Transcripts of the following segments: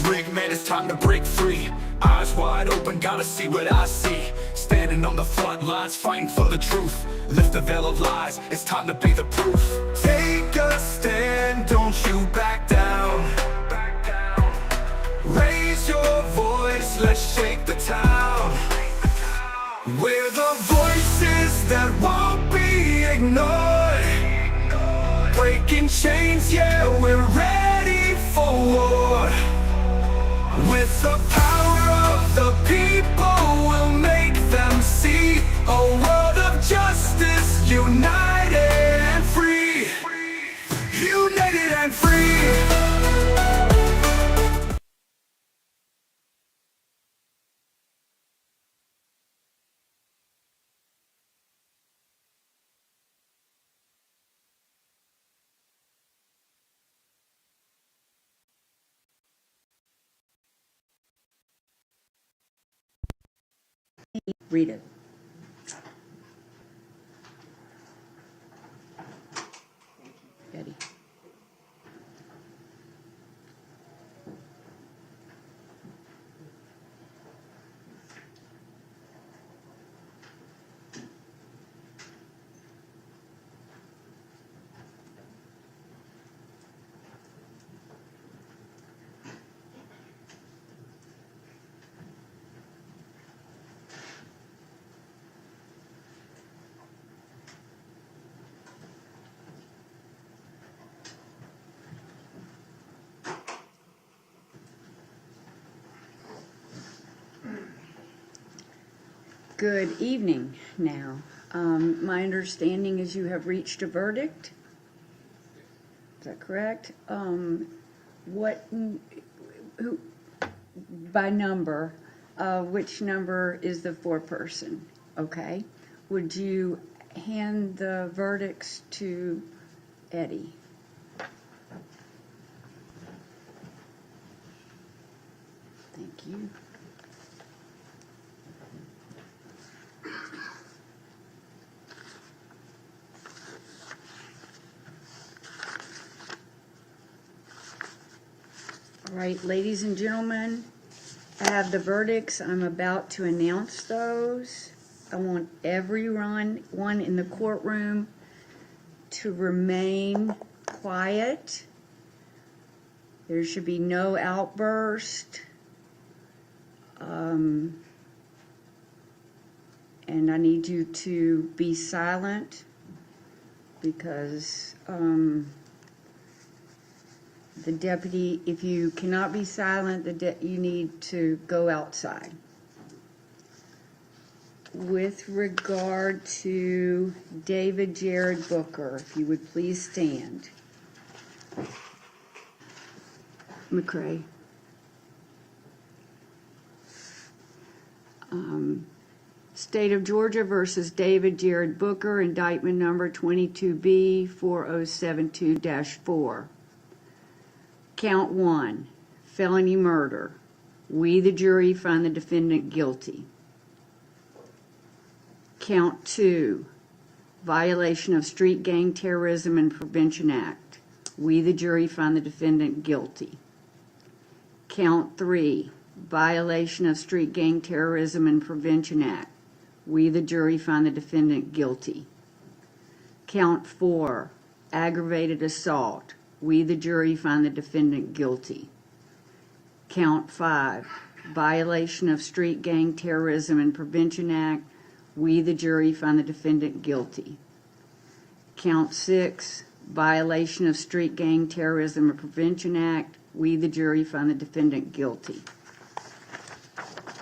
rigged, man, it's time to break free. Eyes wide open, gotta see what I see. Standing on the front lines, fighting for the truth. Lift the veil of lies, it's time to be the proof. Take a stand, don't you back down. Raise your voice, let's shake the town. We're the voices that won't be ignored. Breaking chains, yeah, we're ready for war. With the power of the people, we'll make them see a world of justice, united and free. United and free. Read it. Eddie. Good evening now. My understanding is you have reached a verdict. Is that correct? Who, by number, which number is the foreperson? Okay. Would you hand the verdicts to Eddie? Thank you. All right, ladies and gentlemen, I have the verdicts. I'm about to announce those. I want everyone in the courtroom to remain quiet. There should be no outburst. And I need you to be silent because the deputy, if you cannot be silent, you need to go outside. With regard to David Jared Booker, if you would please stand. McCray. State of Georgia versus David Jared Booker, indictment number 22B4072-4. Count 1, felony murder. We, the jury, find the defendant guilty. Count 2, violation of Street Gang Terrorism and Prevention Act. We, the jury, find the defendant guilty. Count 3, violation of Street Gang Terrorism and Prevention Act. We, the jury, find the defendant guilty. Count 4, aggravated assault. We, the jury, find the defendant guilty. Count 5, violation of Street Gang Terrorism and Prevention Act. We, the jury, find the defendant guilty. Count 6, violation of Street Gang Terrorism and Prevention Act. We, the jury, find the defendant guilty.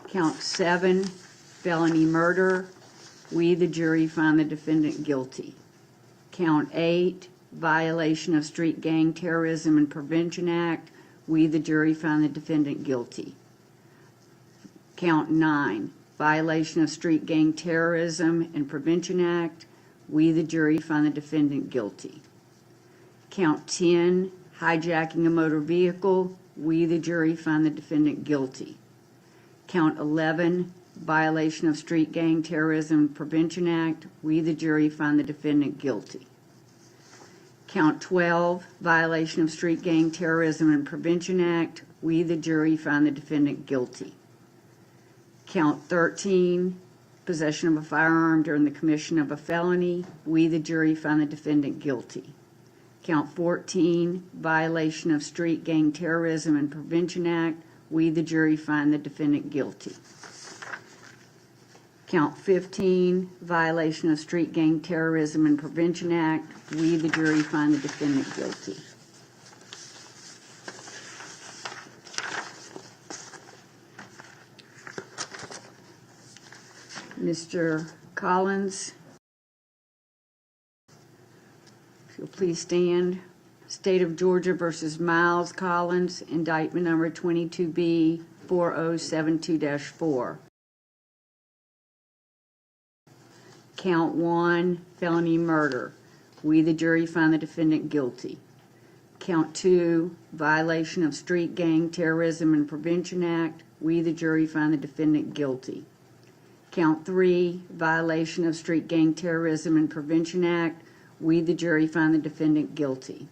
Count 7, felony murder. We, the jury, find the defendant guilty. Count 8, violation of Street Gang Terrorism and Prevention Act. We, the jury, find the defendant guilty. Count 9, violation of Street Gang Terrorism and Prevention Act. We, the jury, find the defendant guilty. Count 10, hijacking a motor vehicle. We, the jury, find the defendant guilty. Count 11, violation of Street Gang Terrorism and Prevention Act. We, the jury, find the defendant guilty. Count 12, violation of Street Gang Terrorism and Prevention Act. We, the jury, find the defendant guilty. Count 13, possession of a firearm during the commission of a felony. We, the jury, find the defendant guilty. Count 14, violation of Street Gang Terrorism and Prevention Act. We, the jury, find the defendant guilty. Count 15, violation of Street Gang Terrorism and Prevention Act. We, the jury, find the defendant guilty. Mr. Collins, if you'll please stand. State of Georgia versus Miles Collins, indictment number 22B 4072-4. Count 1, felony murder. We, the jury, find the defendant guilty. Count 2, violation of Street Gang Terrorism and Prevention Act. We, the jury, find the defendant guilty. Count 3, violation of Street Gang Terrorism and Prevention Act. We, the jury, find the defendant guilty.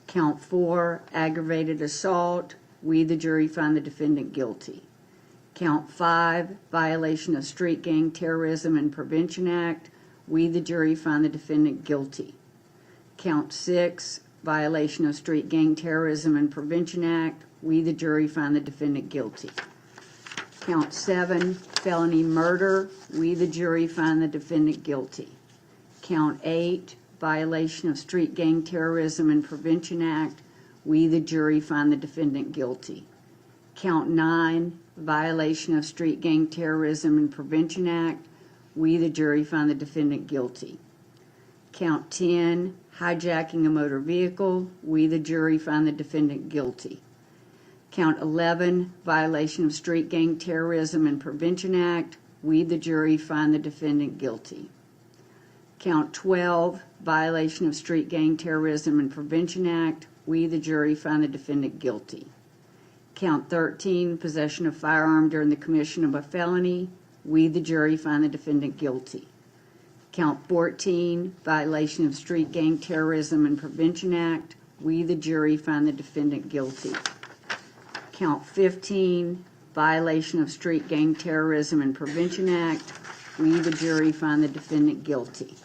Count 4, aggravated assault. We, the jury, find the defendant guilty. Count 5, violation of Street Gang Terrorism and Prevention Act. We, the jury, find the defendant guilty. Count 6, violation of Street Gang Terrorism and Prevention Act. We, the jury, find the defendant guilty. Count 7, felony murder. We, the jury, find the defendant guilty. Count 8, violation of Street Gang Terrorism and Prevention Act. We, the jury, find the defendant guilty. Count 9, violation of Street Gang Terrorism and Prevention Act. We, the jury, find the defendant guilty. Count 10, hijacking a motor vehicle. We, the jury, find the defendant guilty. Count 11, violation of Street Gang Terrorism and Prevention Act. We, the jury, find the defendant guilty. Count 12, violation of Street Gang Terrorism and Prevention Act. We, the jury, find the defendant guilty. Count 13, possession of firearm during the commission of a felony. We, the jury, find the defendant guilty. Count 14, violation of Street Gang Terrorism and Prevention Act. We, the jury, find the defendant guilty. Count 15, violation of Street Gang Terrorism and Prevention Act. We, the jury, find the defendant guilty.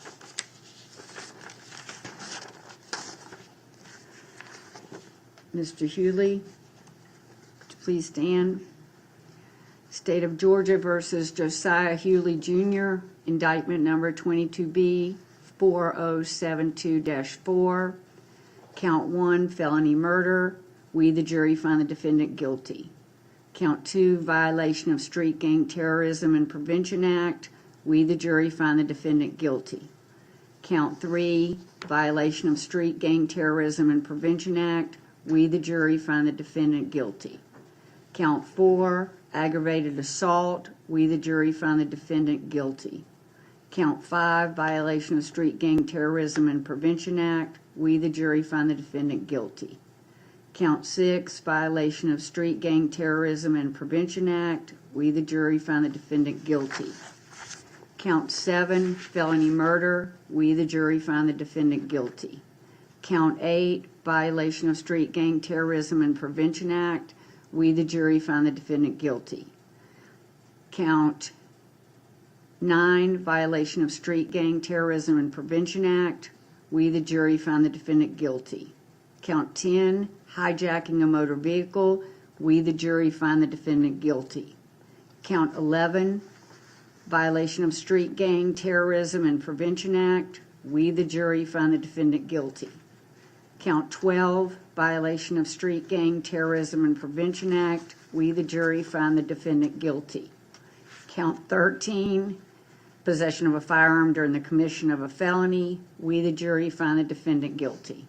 Mr. Hewley, please stand. State of Georgia versus Josiah Hewley Jr., indictment number 22B 4072-4. Count 1, felony murder. We, the jury, find the defendant guilty. Count 2, violation of Street Gang Terrorism and Prevention Act. We, the jury, find the defendant guilty. Count 3, violation of Street Gang Terrorism and Prevention Act. We, the jury, find the defendant guilty. Count 4, aggravated assault. We, the jury, find the defendant guilty. Count 5, violation of Street Gang Terrorism and Prevention Act. We, the jury, find the defendant guilty. Count 6, violation of Street Gang Terrorism and Prevention Act. We, the jury, find the defendant guilty. Count 7, felony murder. We, the jury, find the defendant guilty. Count 8, violation of Street Gang Terrorism and Prevention Act. We, the jury, find the defendant guilty. Count 9, violation of Street Gang Terrorism and Prevention Act. We, the jury, find the defendant guilty. Count 10, hijacking a motor vehicle. We, the jury, find the defendant guilty. Count 11, violation of Street Gang Terrorism and Prevention Act. We, the jury, find the defendant guilty. Count 12, violation of Street Gang Terrorism and Prevention Act. We, the jury, find the defendant guilty. Count 13, possession of a firearm during the commission of a felony. We, the jury, find the defendant guilty.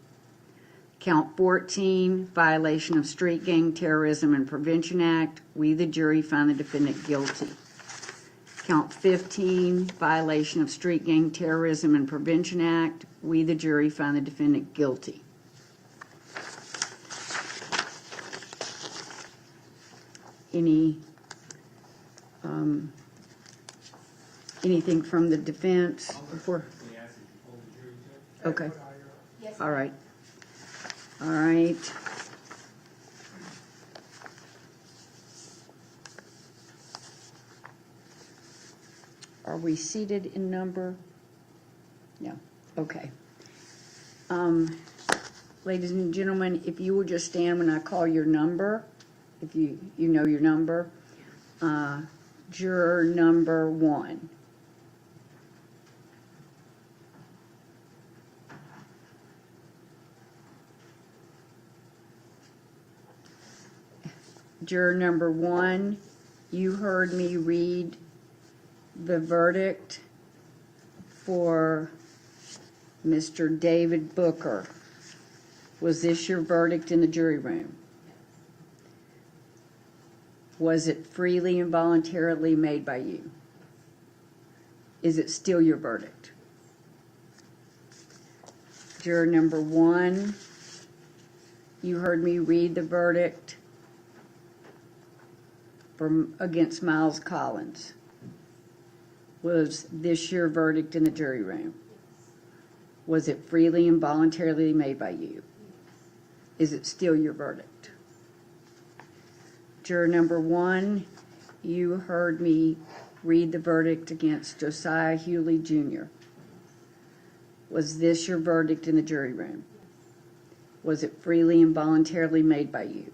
Count 14, violation of Street Gang Terrorism and Prevention Act. We, the jury, find the defendant guilty. Count 15, violation of Street Gang Terrorism and Prevention Act. We, the jury, find the defendant guilty. Anything from the defense before? Okay. All right. All right. are we seated in number? No, okay. Ladies and gentlemen, if you will just stand when I call your number, if you know your number. Juror number 1. Juror number 1, you heard me read the verdict for Mr. David Booker. Was this your verdict in the jury room? Was it freely and voluntarily made by you? Is it still your verdict? Juror number 1, you heard me read the verdict against Miles Collins. Was this your verdict in the jury room? Was it freely and voluntarily made by you? Is it still your verdict? Juror number 1, you heard me read the verdict against Josiah Hewley Jr. Was this your verdict in the jury room? Was it freely and voluntarily made by you?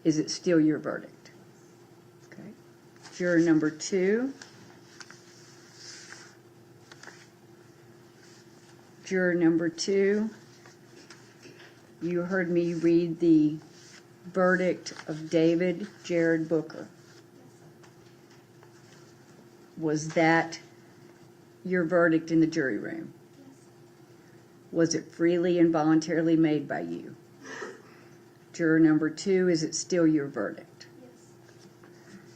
Is it still your verdict? Okay. Juror number 2. Juror number 2, you heard me read the verdict of David Jared Booker. Was that your verdict in the jury room? Was it freely and voluntarily made by you? Juror number 2, is it still your verdict?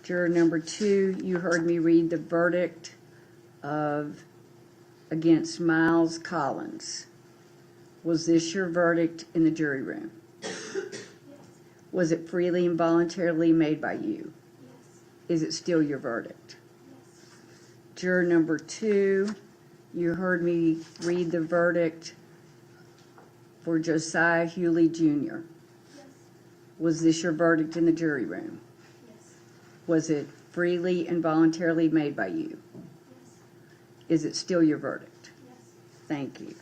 Juror number 2, you heard me read the verdict against Miles Collins. Was this your verdict in the jury room? Was it freely and voluntarily made by you? Is it still your verdict? Juror number 2, you heard me read the verdict for Josiah Hewley Jr. Was this your verdict in the jury room? Was it freely and voluntarily made by you? Is it still your verdict? Thank you.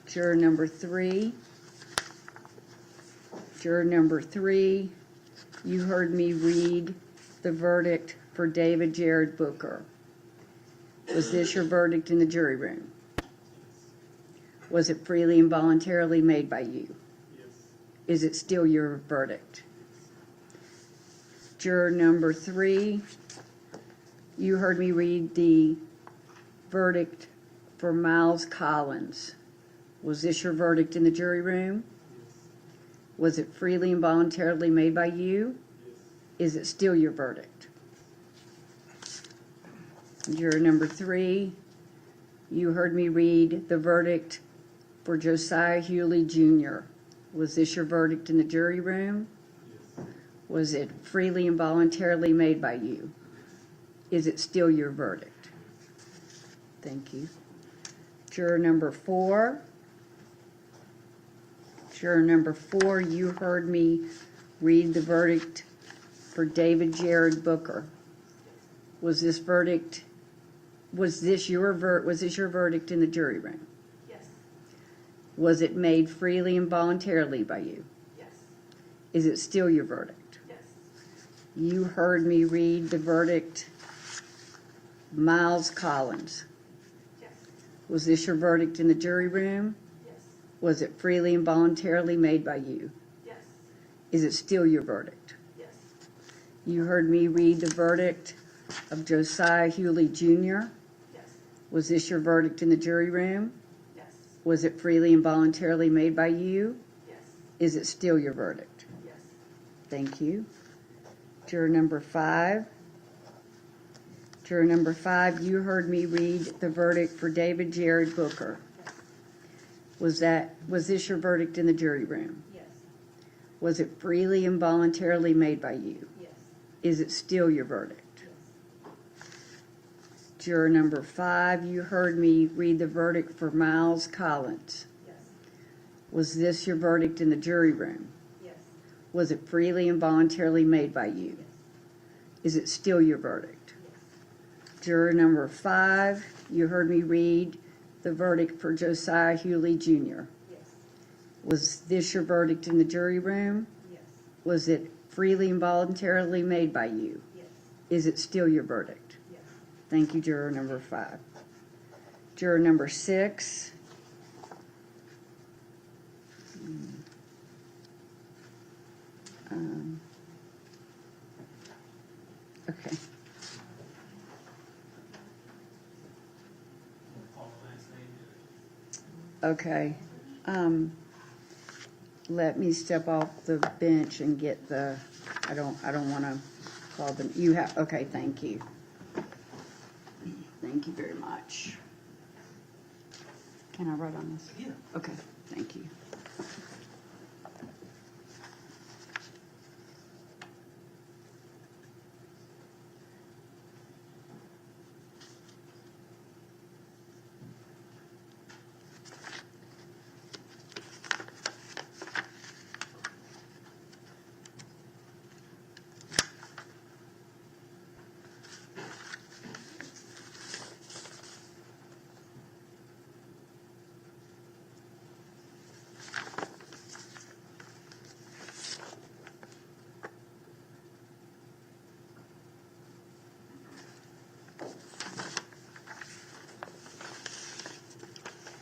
Juror number 3. Juror number 3, you heard me read the verdict for David Jared Booker. Was this your verdict in the jury room? Was it freely and voluntarily made by you? Is it still your verdict? Juror number 3, you heard me read the verdict for Miles Collins. Was this your verdict in the jury room? Was it freely and voluntarily made by you? Is it still your verdict? Juror number 3, you heard me read the verdict for Josiah Hewley Jr. Was this your verdict in the jury room? Was it freely and voluntarily made by you? Is it still your verdict? Thank you. Juror number 4. Juror number 4, you heard me read the verdict for David Jared Booker. Was this your verdict in the jury room? Yes. Was it made freely and voluntarily by you? Yes. Is it still your verdict? Yes. You heard me read the verdict Miles Collins. Yes. Was this your verdict in the jury room? Yes. Was it freely and voluntarily made by you? Yes. Is it still your verdict? Yes. You heard me read the verdict of Josiah Hewley Jr. Yes. Was this your verdict in the jury room? Yes. Was it freely and voluntarily made by you? Yes. Is it still your verdict? Yes. Thank you. Juror number 5. Juror number 5, you heard me read the verdict for David Jared Booker. Was this your verdict in the jury room? Yes. Was it freely and voluntarily made by you? Yes. Is it still your verdict? Juror number 5, you heard me read the verdict for Miles Collins. Yes. Was this your verdict in the jury room? Yes. Was it freely and voluntarily made by you? Yes. Is it still your verdict? Yes. Juror number 5, you heard me read the verdict for Josiah Hewley Jr. Yes. Was this your verdict in the jury room? Yes. Was it freely and voluntarily made by you? Yes. Is it still your verdict? Yes. Thank you, juror number 5. Juror number 6. Okay. Okay. Let me step off the bench and get the, I don't want to call them, you have, okay, thank you. Thank you very much. Can I write on this? Yeah. Okay, thank you.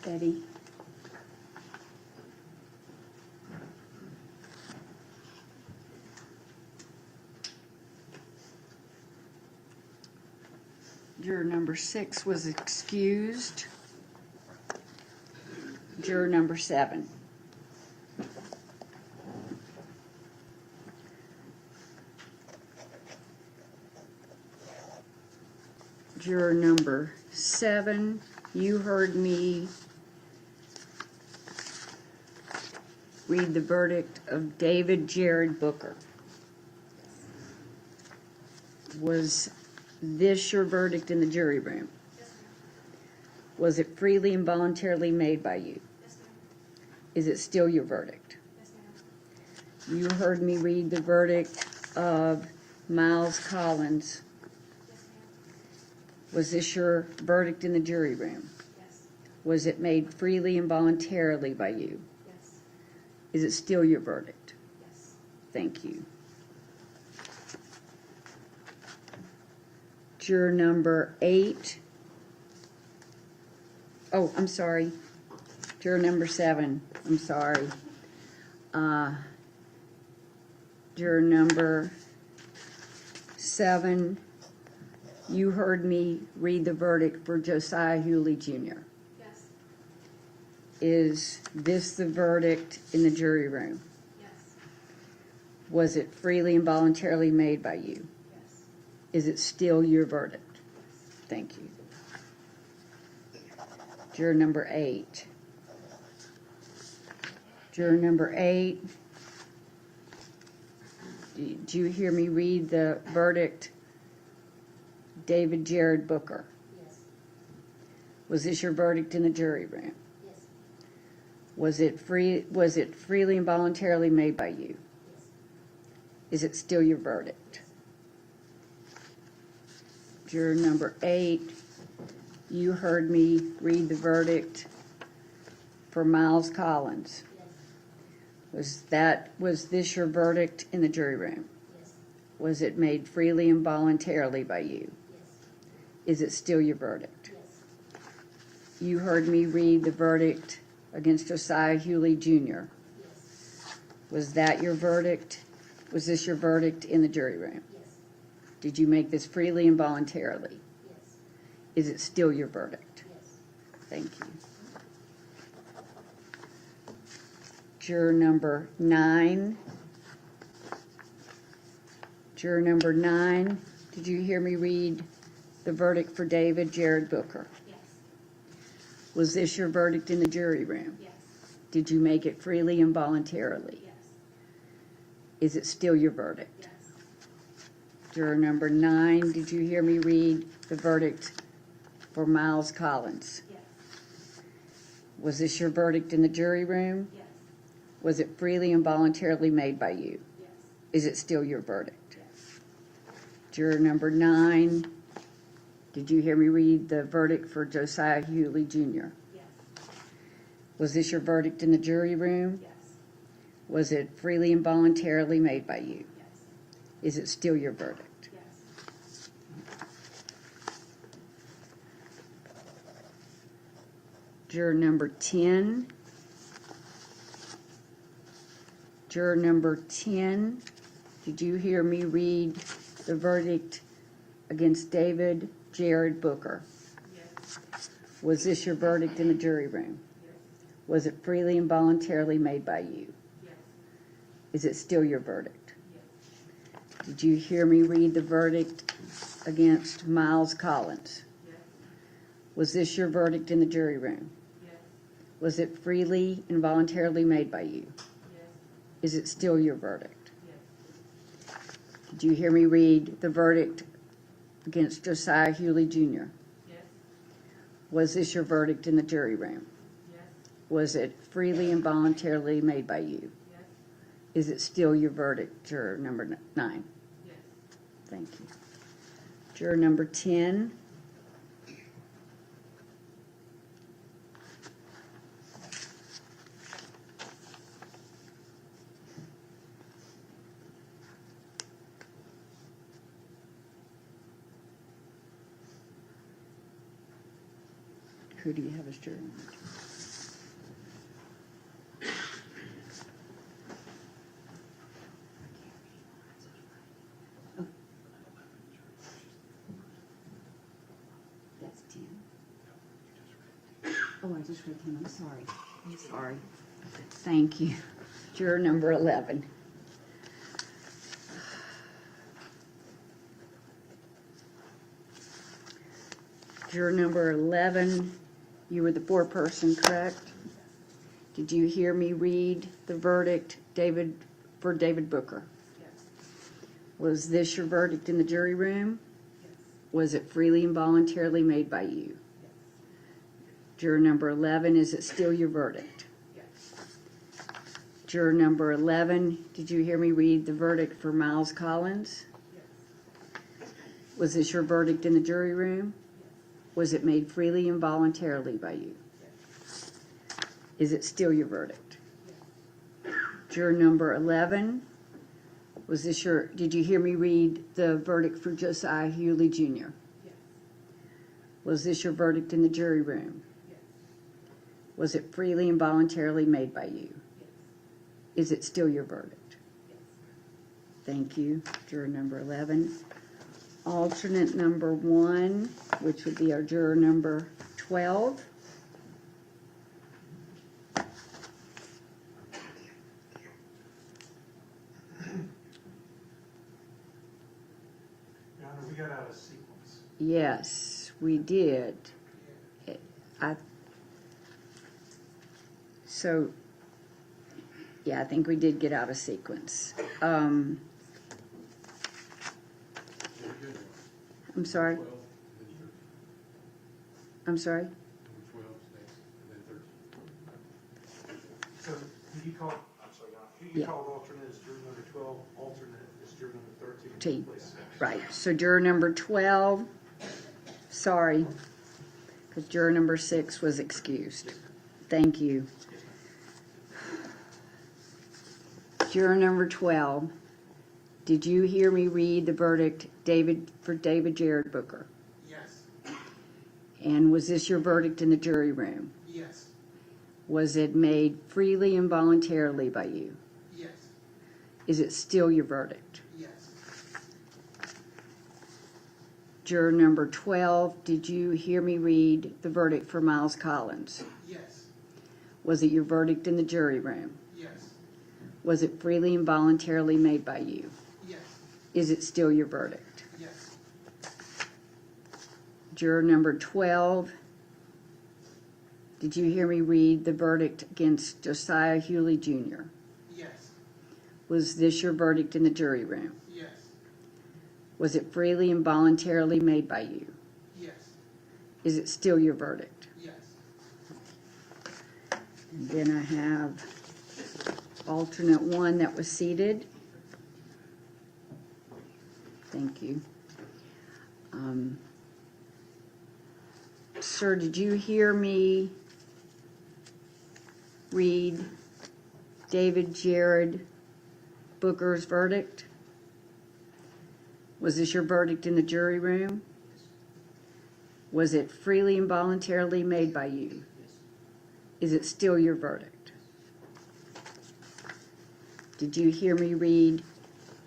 Betty. Juror number 6 was excused. Juror number 7. Juror number 7, you heard me read the verdict of David Jared Booker. Was this your verdict in the jury room? Yes, ma'am. Was it freely and voluntarily made by you? Yes, ma'am. Is it still your verdict? Yes, ma'am. You heard me read the verdict of Miles Collins. Yes, ma'am. Was this your verdict in the jury room? Yes. Was it made freely and voluntarily by you? Yes. Is it still your verdict? Yes. Thank you. Juror number 8. Oh, I'm sorry. Juror number 7. I'm sorry. Juror number 7. You heard me read the verdict for Josiah Hewley Jr. Yes. Is this the verdict in the jury room? Yes. Was it freely and voluntarily made by you? Yes. Is it still your verdict? Thank you. Juror number 8. Juror number 8. Did you hear me read the verdict? David Jared Booker. Yes. Was this your verdict in the jury room? Yes. Was it freely and voluntarily made by you? Yes. Is it still your verdict? Juror number 8, you heard me read the verdict for Miles Collins. Yes. Was this your verdict in the jury room? Yes. Was it made freely and voluntarily by you? Yes. Is it still your verdict? Yes. You heard me read the verdict against Josiah Hewley Jr. Yes. Was that your verdict? Was this your verdict in the jury room? Yes. Did you make this freely and voluntarily? Yes. Is it still your verdict? Yes. Thank you. Juror number 9. Juror number 9, did you hear me read the verdict for David Jared Booker? Yes. Was this your verdict in the jury room? Yes. Did you make it freely and voluntarily? Yes. Is it still your verdict? Yes. Juror number 9, did you hear me read the verdict for Miles Collins? Yes. Was this your verdict in the jury room? Yes. Was it freely and voluntarily made by you? Yes. Is it still your verdict? Yes. Juror number 9, Did you hear me read the verdict for Josiah Hewley Jr.? Yes. Was this your verdict in the jury room? Yes. Was it freely and voluntarily made by you? Yes. Is it still your verdict? Yes. Juror number 10. Juror number 10, did you hear me read the verdict against David Jared Booker? Yes. Was this your verdict in the jury room? Yes. Was it freely and voluntarily made by you? Yes. Is it still your verdict? Yes. Did you hear me read the verdict against Miles Collins? Yes. Was this your verdict in the jury room? Yes. Was it freely and voluntarily made by you? Yes. Is it still your verdict? Yes. Did you hear me read the verdict against Josiah Hewley Jr.? Yes. Was this your verdict in the jury room? Yes. Was it freely and voluntarily made by you? Yes. Is it still your verdict, juror number 9? Yes. Thank you. Juror number 10. Who do you have as juror number 10? That's 10. Oh, I just read 10. I'm sorry. I'm sorry. Thank you. Juror number 11. Juror number 11, you were the foreperson, correct? Did you hear me read the verdict for David Booker? Yes. Was this your verdict in the jury room? Yes. Was it freely and voluntarily made by you? Yes. Juror number 11, is it still your verdict? Yes. Juror number 11, did you hear me read the verdict for Miles Collins? Yes. Was this your verdict in the jury room? Yes. Was it made freely and voluntarily by you? Yes. Is it still your verdict? Yes. Juror number 11, did you hear me read the verdict for Josiah Hewley Jr.? Yes. Was this your verdict in the jury room? Yes. Was it freely and voluntarily made by you? Yes. Is it still your verdict? Yes. Thank you. Juror number 11. Alternate number 1, which would be our juror number 12. Your Honor, we got out of sequence. Yes, we did. I think we did get out of sequence. I'm sorry? I'm sorry? So who you called, I'm sorry, Your Honor, who you Yeah. called alternate is juror number 12, alternate is juror number 13. Team. Please. Right, so juror number 12, sorry, because juror number 6 was excused. Thank you. Juror number 12, did you hear me read the verdict for David Jared Booker? Yes. And was this your verdict in the jury room? Yes. Was it made freely and voluntarily by you? Yes. Is it still your verdict? Yes. Juror number 12, did you hear me read the verdict for Miles Collins? Yes. Was it your verdict in the jury room? Yes. Was it freely and voluntarily made by you? Yes. Is it still your verdict? Yes. Juror number 12, did you hear me read the verdict against Josiah Hewley Jr.? Yes. Was this your verdict in the jury room? Yes. Was it freely and voluntarily made by you? Yes. Is it still your verdict? Yes. And then I have alternate 1 that was seated. Thank you. Sir, did you hear me read David Jared Booker's verdict? Was this your verdict in the jury room? Was it freely and voluntarily made by you? Is it still your verdict? Did you hear me read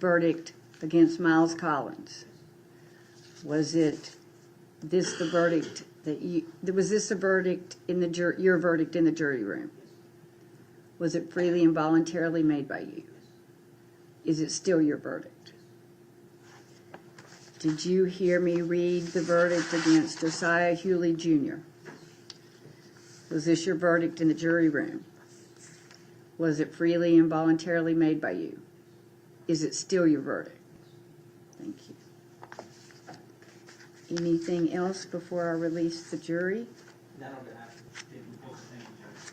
verdict against Miles Collins? Was it this the verdict that you, was this a verdict in the your verdict in the jury room? Was it freely and voluntarily made by you? Is it still your verdict? Did you hear me read the verdict against Josiah Hewley Jr.? Was this your verdict in the jury room? Was it freely and voluntarily made by you? Is it still your verdict? Thank you. Anything else before I release the jury? That'll be after. Thank you, Judge.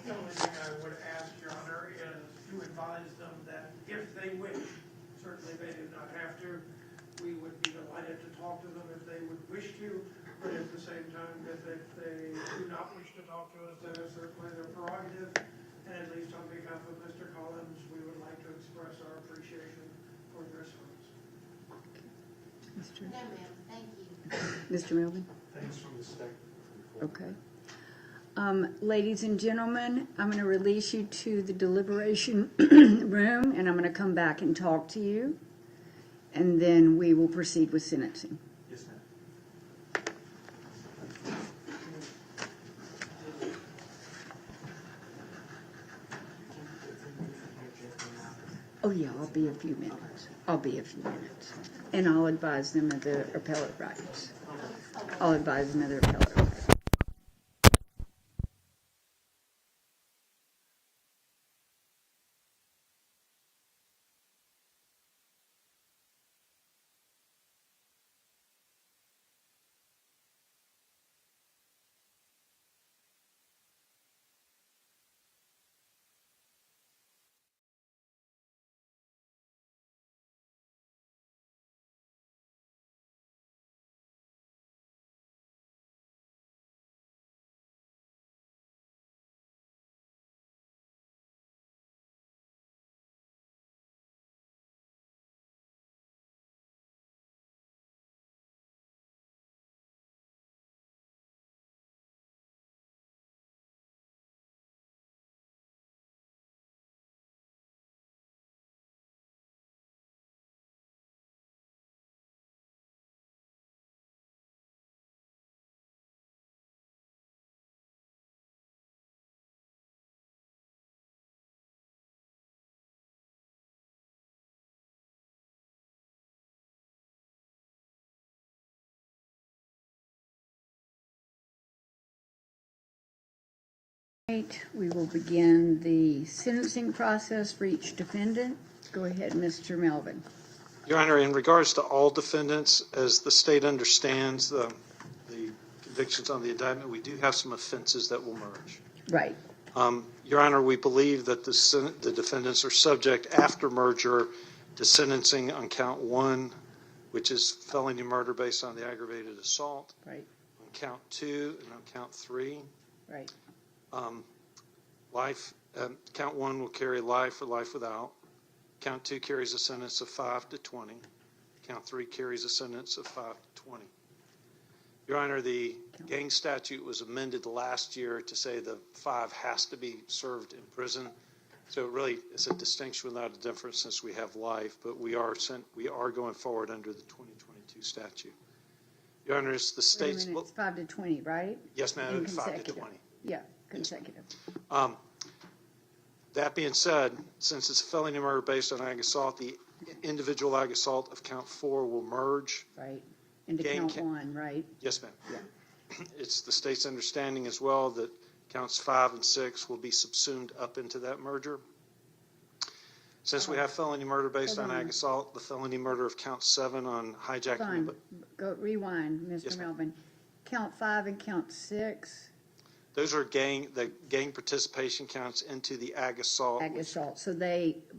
The only thing I would ask, Your Honor, is to advise them that if they wish, certainly they do not have to, we would be delighted to talk to them if they would wish to, but at the same time, if they do not wish to talk to us, that is certainly their prerogative. And at least on behalf of Mr. Collins, we would like to express our appreciation for their service. Mr. No, ma'am, thank you. Mr. Melvin? Thanks from the state. Okay. Ladies and gentlemen, I'm going to release you to the deliberation room, and I'm going to come back and talk to you, and then we will proceed with sentencing. Yes, ma'am. Oh, yeah, I'll be a few minutes. I'll be a few minutes. And I'll advise them of the appellate rights. I'll advise them of their appellate rights. We will begin the sentencing process for each defendant. Go ahead, Mr. Melvin. Your Honor, in regards to all defendants, as the state understands the convictions on the indictment, we do have some offenses that will merge. Right. Your Honor, we believe that the defendants are subject after merger to sentencing on count 1, which is felony murder based on the aggravated assault. Right. On count 2 and on count 3. Right. Count 1 will carry life or life without. Count 2 carries a sentence of 5 to 20. Count 3 carries a sentence of 5 to 20. Your Honor, the gang statute was amended last year to say the 5 has to be served in prison. So it really is a distinction without a difference since we have life, but we are going forward under the 2022 statute. Your Honor, it's the state's. It's 5 to 20, right? Yes, ma'am. And 5 to consecutive. 20. Yeah, consecutive. That being said, since it's a felony murder based on ag assault, the individual ag assault of count 4 will merge. Right. Into Gang count 1, right? Yes, ma'am. Yeah. It's the state's understanding as well that counts 5 and 6 will be subsumed up into that merger. Since we have felony murder based on ag assault, the felony murder of count 7 on hijacking. Fine. Go rewind, Mr. Yes, ma'am. Melvin. Count 5 and count 6. Those are the gang participation counts into the ag assault. Ag assault. So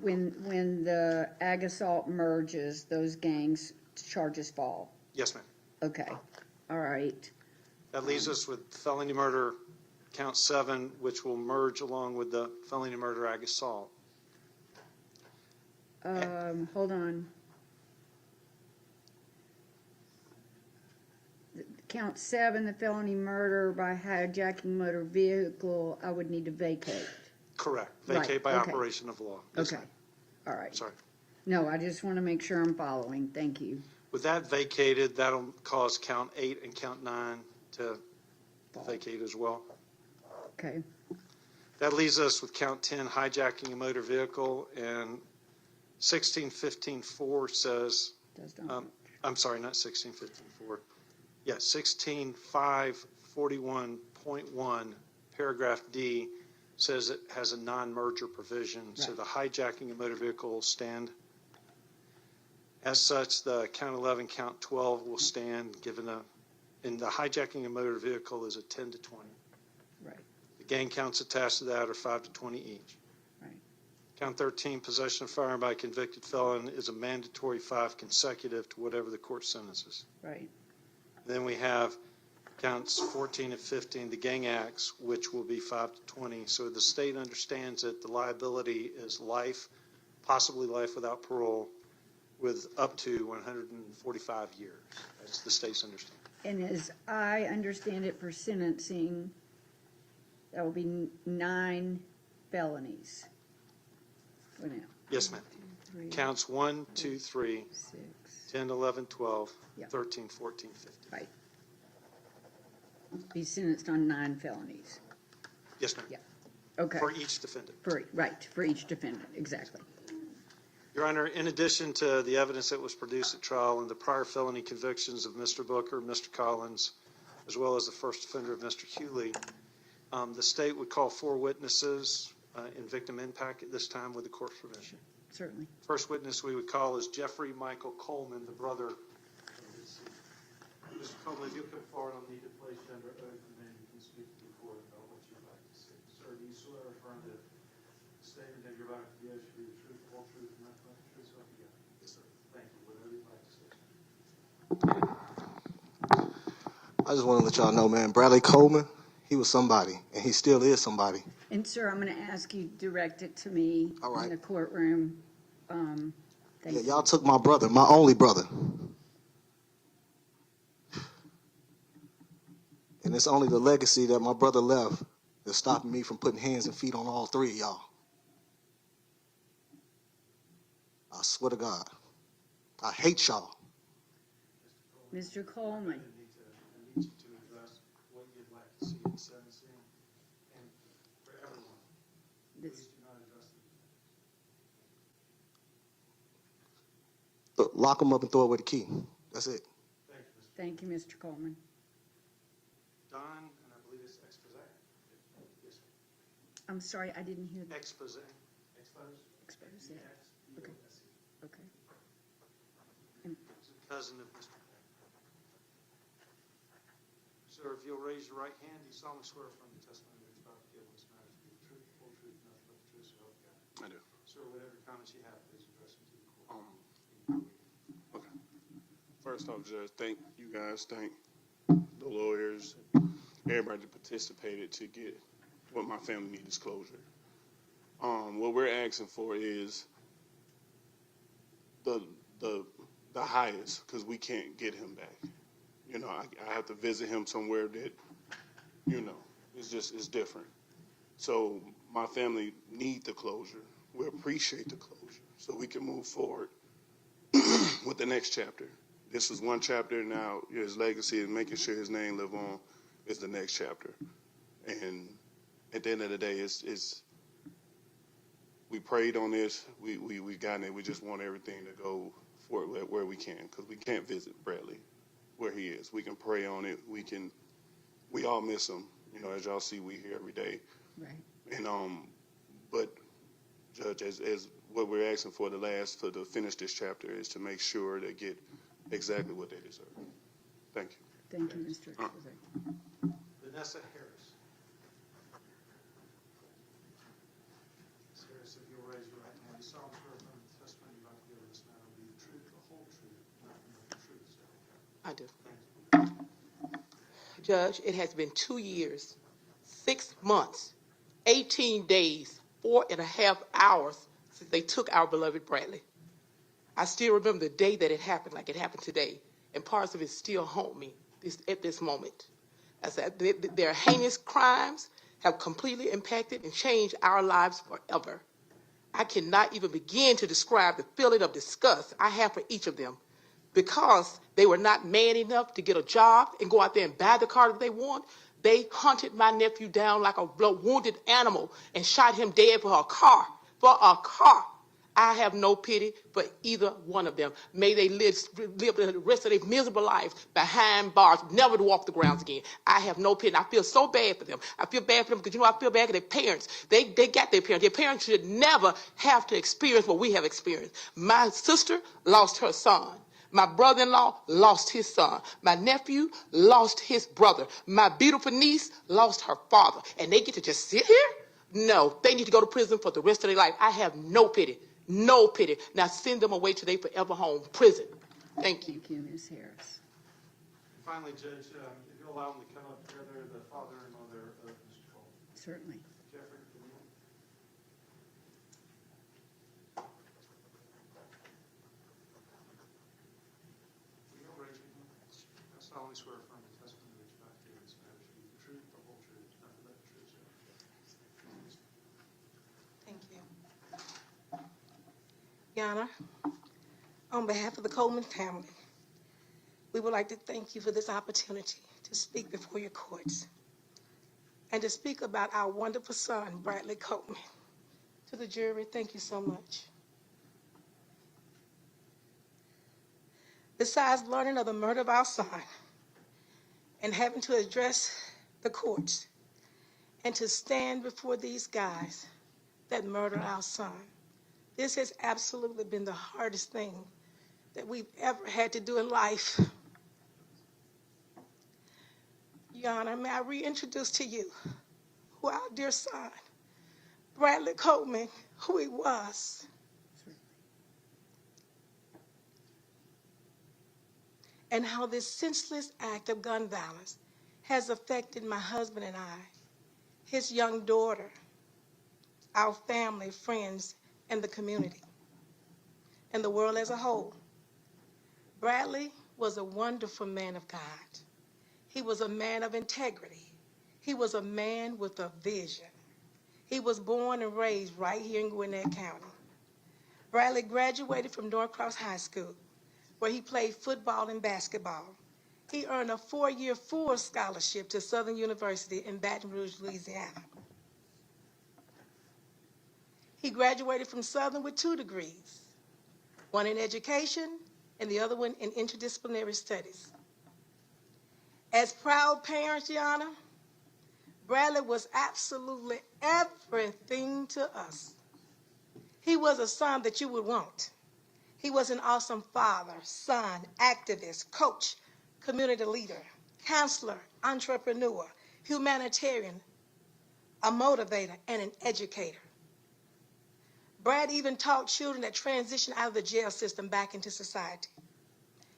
when the ag assault merges, those gangs charges fall. Yes, ma'am. Okay. All right. That leaves us with felony murder, count 7, which will merge along with the felony murder ag assault. Hold on. Count 7, the felony murder by hijacking motor vehicle, I would need to vacate. Correct. Right, Vacate by okay. operation of law. Yes, Okay, ma'am. all right. Sorry. No, I just want to make sure I'm following. Thank you. With that vacated, that'll cause count 8 and count 9 to vacate as well. Okay, That leaves us with count 10, hijacking a motor vehicle, and 1615-4 says, does not. I'm sorry, not 1615-4. Yeah, 16.541.1, paragraph D, says it has a non-merger provision, so Right. the hijacking a motor vehicle will stand. As such, the count 11, count 12 will stand, given and the hijacking a motor vehicle is a 10 to 20. Right, The gang counts attached to that are 5 to 20 each. right. Count 13, possession of firearm by a convicted felon is a mandatory 5 consecutive to whatever the court sentences. Right, Then we have counts 14 and 15, the gang acts, which will be 5 to 20. So the state understands that the liability is life, possibly life without parole, with up to 145 years. That's the state's understanding. and as I understand it for sentencing, that will be 9 felonies. For now. Yes, ma'am. 3, Counts 1, 2, 3, 6, 10, 11, 12, Yeah. 13, 14, 15. right. Be sentenced on 9 felonies. Yes, ma'am. Yeah, okay. For each defendant. Right, for each defendant, exactly. Your Honor, in addition to the evidence that was produced at trial and the prior felony convictions of Mr. Booker, Mr. Collins, as well as the first offender of Mr. Hewley, the state would call 4 witnesses in victim impact at this time with the court's permission. Certainly. First witness we would call is Jeffrey Michael Coleman, the brother of Mr. Coleman, if you'll come forward, I'll need to place you under oath, and then you can speak to the court about what you'd like to say. Sir, do you swear or affirm that the statement that you're about to give should be the truth, the whole truth, and nothing but the truth, so help you God? Yes, sir. Thank you. Whatever you'd like to say, sir. I just want to let y'all know, man, Bradley Coleman, he was somebody, and he still is somebody. And sir, I'm going to ask you to direct it to me All right. in the courtroom. Thank Yeah, you. y'all took my brother, my only brother. And it's only the legacy that my brother left that's stopping me from putting hands and feet on all 3 of y'all. I swear to God. I hate y'all. Mr. Coleman, I need you to address what you'd like to see in sentencing, and for everyone, please this, do not address the Look, lock him up and throw away the key. That's it. Thank you, Mr. thank you, Mr. Coleman. Don, and I believe it's expose. Yes, sir. I'm sorry, I didn't hear the Expose. Expose. expose. Okay. Okay. He's a cousin of Mr. Sir, if you'll raise your right hand, do you solemnly swear from the testimony that you're about to give this matter to be the truth, the whole truth, nothing but the truth, so help you God? I do. Sir, whatever comments you have, please address them to the court. Okay. First off, Judge, thank you guys, thank the lawyers, everybody that participated to get what my family needs closure. What we're asking for is the highest, because we can't get him back. You know, I have to visit him somewhere that, you know, it's different. So my family need the closure. We appreciate the closure so we can move forward with the next chapter. This is one chapter now. His legacy and making sure his name live on is the next chapter. And at the end of the day, it's we prayed on this. We gotten it. We just want everything to go forward where we can, because we can't visit Bradley where he is. We can pray on it. We all miss him. You know, as y'all see, we here every day. Right. And but Judge, as what we're asking for to finish this chapter is to make sure they get exactly what they deserve. Thank you. Thank you, Mr. Expose. Vanessa Harris. Ms. Harris, if you'll raise your right hand, you solemnly swear from the testimony you're about to give in this matter will be the truth, the whole truth, nothing but the truth, so help you God? I do. Thank you. Judge, it has been 2 years, 6 months, 18 days, 4.5 hours since they took our beloved Bradley. I still remember the day that it happened like it happened today, and parts of it still haunt me at this moment. I said, their heinous crimes have completely impacted and changed our lives forever. I cannot even begin to describe the feeling of disgust I have for each of them because they were not man enough to get a job and go out there and buy the car that they want. They hunted my nephew down like a wounded animal and shot him dead for a car. For a car. I have no pity for either one of them. May they live the rest of their miserable lives behind bars, never to walk the grounds again. I have no pity. I feel so bad for them. I feel bad for them because, I feel bad for their parents. They got their parents. Their parents should never have to experience what we have experienced. My sister lost her son. My brother-in-law lost his son. My nephew lost his brother. My beautiful niece lost her father. And they get to just sit here? No, they need to go to prison for the rest of their life. I have no pity. No pity. Now send them away to their forever home, prison. Thank you. Thank you, Ms. Harris. Finally, Judge, if you'll allow them to come up together, the father and mother of Mr. Cole. Certainly. Jeffrey, can you? Will you all raise your hands? I solemnly swear affirm the testimony that you about to give in this matter shall be the truth, the whole truth, nothing but the truth, sir. Thank you. Your Honor, on behalf of the Coleman family, we would like to thank you for this opportunity to speak before your courts and to speak about our wonderful son, Bradley Coleman. To the jury, thank you so much. Besides learning of the murder of our son and having to address the courts and to stand before these guys that murdered our son, this has absolutely been the hardest thing that we've ever had to do in life. Your Honor, may I reintroduce to you who our dear son, Bradley Coleman, who he was. And how this senseless act of gun violence has affected my husband and I, his young daughter, our family, friends, and the community, and the world as a whole. Bradley was a wonderful man of God. He was a man of integrity. He was a man with a vision. He was born and raised right here in Gwinnett County. Bradley graduated from Norcross High School, where he played football and basketball. He earned a 4-year full scholarship to Southern University in Baton Rouge, Louisiana. He graduated from Southern with 2 degrees, one in education and the other one in interdisciplinary studies. As proud parents, Your Honor, Bradley was absolutely everything to us. He was a son that you would want. He was an awesome father, son, activist, coach, community leader, counselor, entrepreneur, humanitarian, a motivator, and an educator. Brad even taught children that transitioned out of the jail system back into society.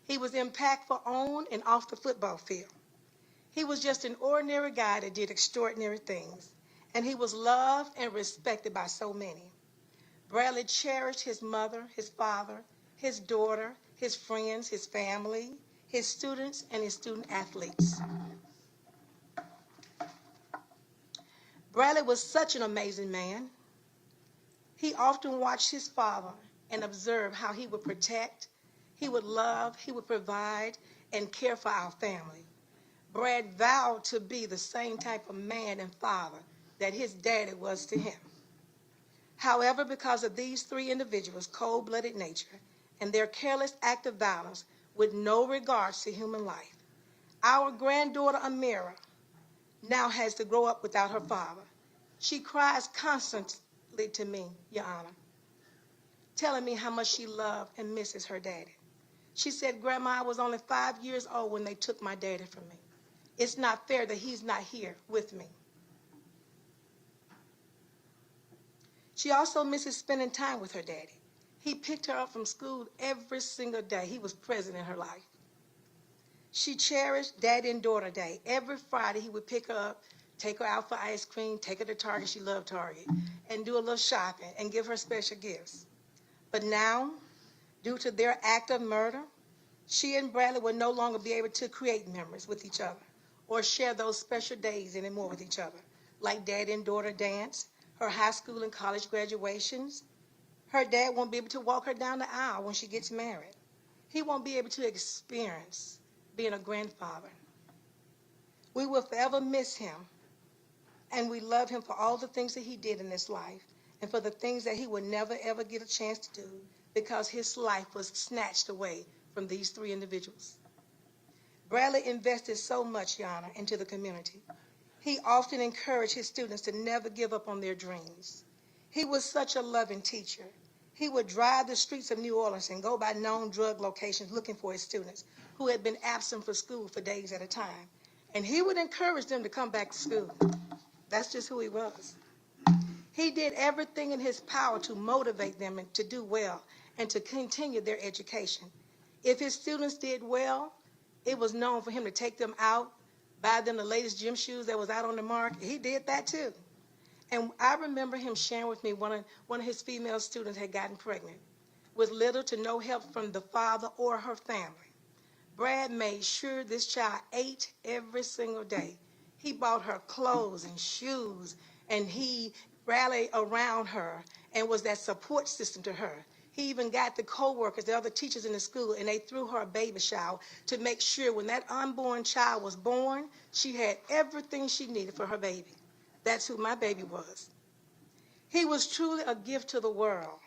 He was impactful on and off the football field. He was just an ordinary guy that did extraordinary things, and he was loved and respected by so many. Bradley cherished his mother, his father, his daughter, his friends, his family, his students, and his student athletes. Bradley was such an amazing man. He often watched his father and observed how he would protect, he would love, he would provide, and care for our family. Brad vowed to be the same type of man and father that his daddy was to him. However, because of these 3 individuals' cold-blooded nature and their careless act of violence with no regards to human life, our granddaughter Amira now has to grow up without her father. She cries constantly to me, Your Honor, telling me how much she loved and misses her daddy. She said, Grandma, I was only 5 years old when they took my daddy from me. It's not fair that he's not here with me. She also misses spending time with her daddy. He picked her up from school every single day. He was present in her life. She cherished Daddy and Daughter Day. Every Friday, he would pick her up, take her out for ice cream, take her to Target, she loved Target, and do a little shopping and give her special gifts. But now, due to their act of murder, she and Bradley would no longer be able to create memories with each other or share those special days anymore with each other, like Daddy and Daughter Dance, her high school and college graduations. Her dad won't be able to walk her down the aisle when she gets married. He won't be able to experience being a grandfather. We will forever miss him, and we love him for all the things that he did in this life and for the things that he would never, ever get a chance to do because his life was snatched away from these three individuals. Bradley invested so much, Yana, into the community. He often encouraged his students to never give up on their dreams. He was such a loving teacher. He would drive the streets of New Orleans and go by known drug locations looking for his students who had been absent from school for days at a time. And he would encourage them to come back to school. That's just who he was. He did everything in his power to motivate them to do well and to continue their education. If his students did well, it was known for him to take them out, buy them the latest gym shoes that was out on the market. He did that too. And I remember him sharing with me one of his female students had gotten pregnant with little to no help from the father or her family. Brad made sure this child ate every single day. He bought her clothes and shoes, and he rallied around her and was that support system to her. He even got the co-workers, the other teachers in the school, and they threw her a baby shower to make sure when that unborn child was born, she had everything she needed for her baby. That's who my baby was. He was truly a gift to the world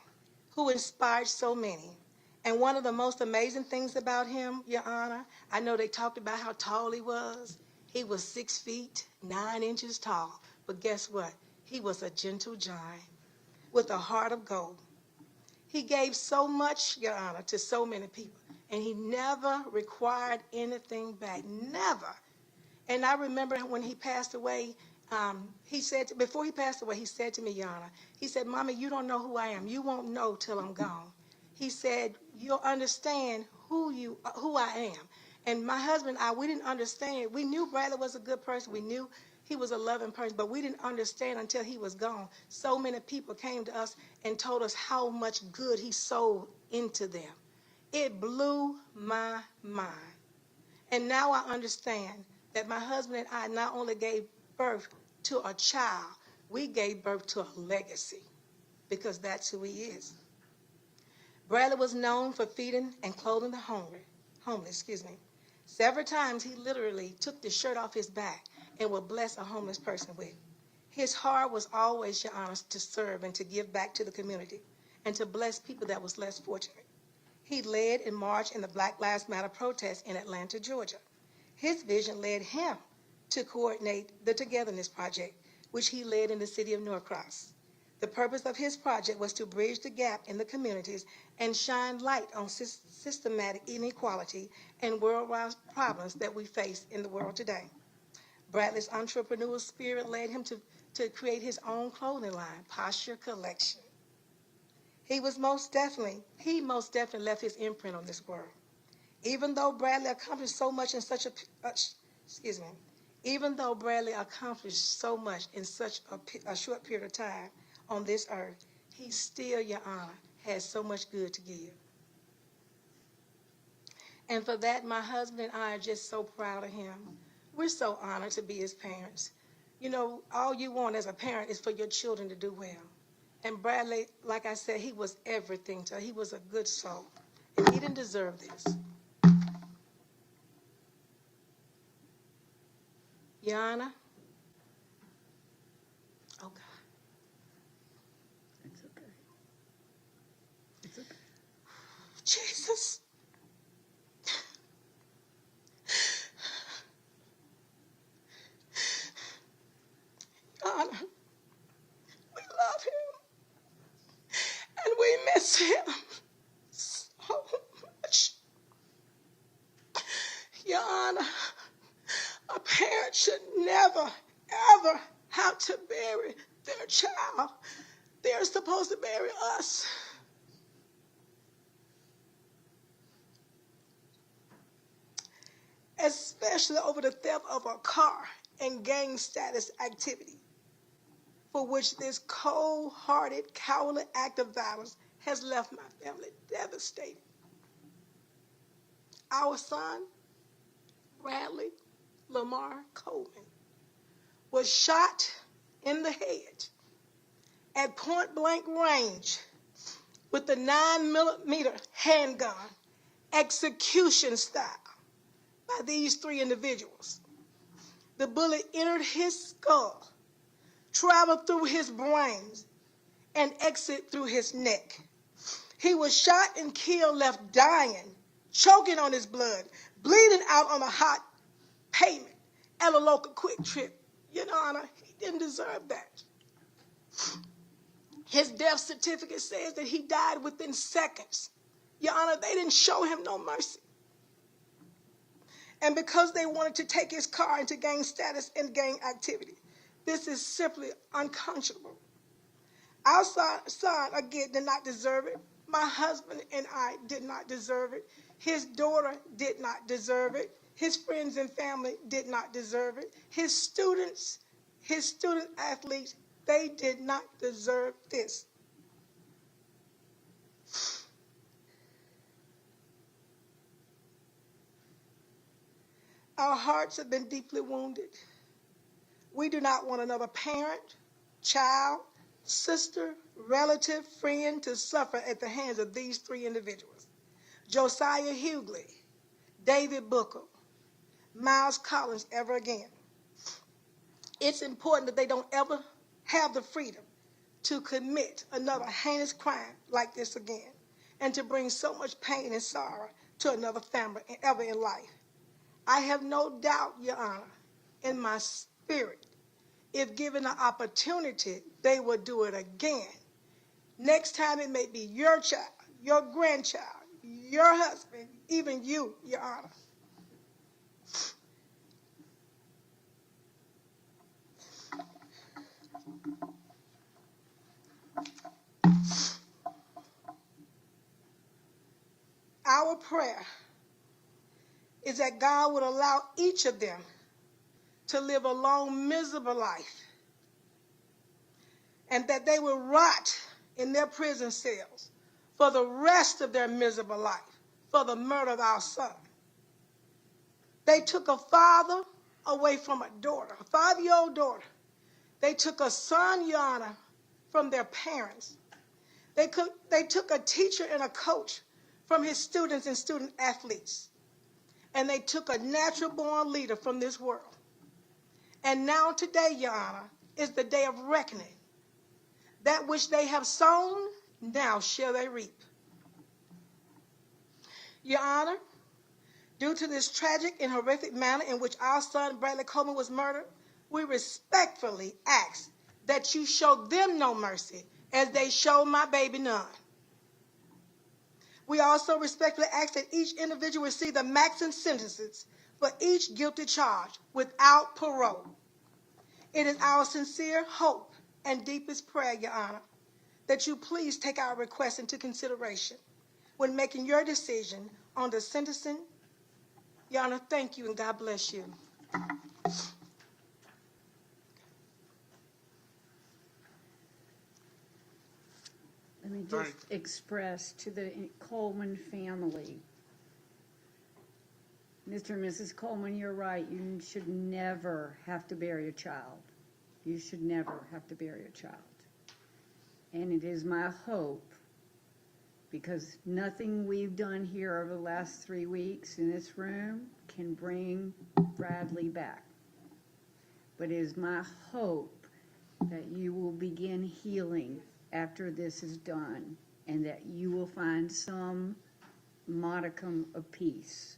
who inspired so many. And one of the most amazing things about him, Your Honor, I know they talked about how tall he was. He was 6 feet, 9 inches tall. But guess what? He was a gentle giant with a heart of gold. He gave so much, Your Honor, to so many people. And he never required anything back. Never. And I remember when he passed away, he said, before he passed away, he said to me, Your Honor, he said, Mama, you don't know who I am. You won't know till I'm gone. He said, you'll understand who I am. And my husband and I, we didn't understand. We knew Bradley was a good person. We knew he was a loving person, but we didn't understand until he was gone. So many people came to us and told us how much good he sowed into them. It blew my mind. And now I understand that my husband and I not only gave birth to a child, we gave birth to a legacy, because that's who he is. Bradley was known for feeding and clothing the homeless. Several times he literally took the shirt off his back and would bless a homeless person with. His heart was always, Your Honor, to serve and to give back to the community and to bless people that was less fortunate. He led and marched in the Black Lives Matter protest in Atlanta, Georgia. His vision led him to coordinate the Togetherness Project, which he led in the city of Norcross. The purpose of his project was to bridge the gap in the communities and shine light on systematic inequality and worldwide problems that we face in the world today. Bradley's entrepreneurial spirit led him to create his own clothing line, Posture Collection. He most definitely left his imprint on this world. Even though Bradley accomplished so much in such a short period of time on this earth, he still, Your Honor, has so much good to give. And for that, my husband and I are just so proud of him. We're so honored to be his parents. You know, all you want as a parent is for your children to do well. And Bradley, like I said, he was everything to her. He was a good soul. And he didn't deserve this. Your Honor? Oh, God. It's okay. It's okay. Jesus. Your Honor, we love him. And we miss him so much. Your Honor, a parent should never, ever have to bury their child. They're supposed to bury us. especially over the theft of a car and gang status activity, for which this cold-hearted, cowardly act of violence has left my family devastated. Our son, Bradley Lamar Coleman, was shot in the head at point-blank range with the 9mm handgun, execution style, by these three individuals. The bullet entered his skull, traveled through his brains, and exited through his neck. He was shot and killed, left dying, choking on his blood, bleeding out on a hot pavement at a local QuikTrip. Your Honor, he didn't deserve that. His death certificate says that he died within seconds. Your Honor, they didn't show him no mercy. And because they wanted to take his car into gang status and gang activity, this is simply unconscionable. Our son, again, did not deserve it. My husband and I did not deserve it. His daughter did not deserve it. His friends and family did not deserve it. His student athletes, they did not deserve this. Our hearts have been deeply wounded. We do not want another parent, child, sister, relative, friend to suffer at the hands of these three individuals: Josiah Hughley, David Booker, Miles Collins, ever again. It's important that they don't ever have the freedom to commit another heinous crime like this again, and to bring so much pain and sorrow to another family ever in life. I have no doubt, Your Honor, in my spirit, if given the opportunity, they will do it again. Next time it may be your child, your grandchild, your husband, even you, Your Honor. Our prayer is that God would allow each of them to live a long, miserable life, and that they will rot in their prison cells for the rest of their miserable life for the murder of our son. They took a father away from a daughter, a 5-year-old daughter. They took a son, Your Honor, from their parents. They took a teacher and a coach from his students and student athletes. And they took a natural-born leader from this world. And now today, Your Honor, is the day of reckoning. That which they have sown, now shall they reap. Your Honor, due to this tragic and horrific manner in which our son Bradley Coleman was murdered, we respectfully ask that you show them no mercy as they showed my baby none. We also respectfully ask that each individual receive the maximum sentences for each guilty charge without parole. It is our sincere hope and deepest prayer, Your Honor, that you please take our request into consideration when making your decision on the sentencing. Your Honor, thank you and God bless you. Let me just express to the Coleman family. Mr. and Mrs. Coleman, you're right. You should never have to bury a child. You should never have to bury a child. And it is my hope, because nothing we've done here over the last 3 weeks in this room can bring Bradley back. But it is my hope that you will begin healing after this is done, and that you will find some modicum of peace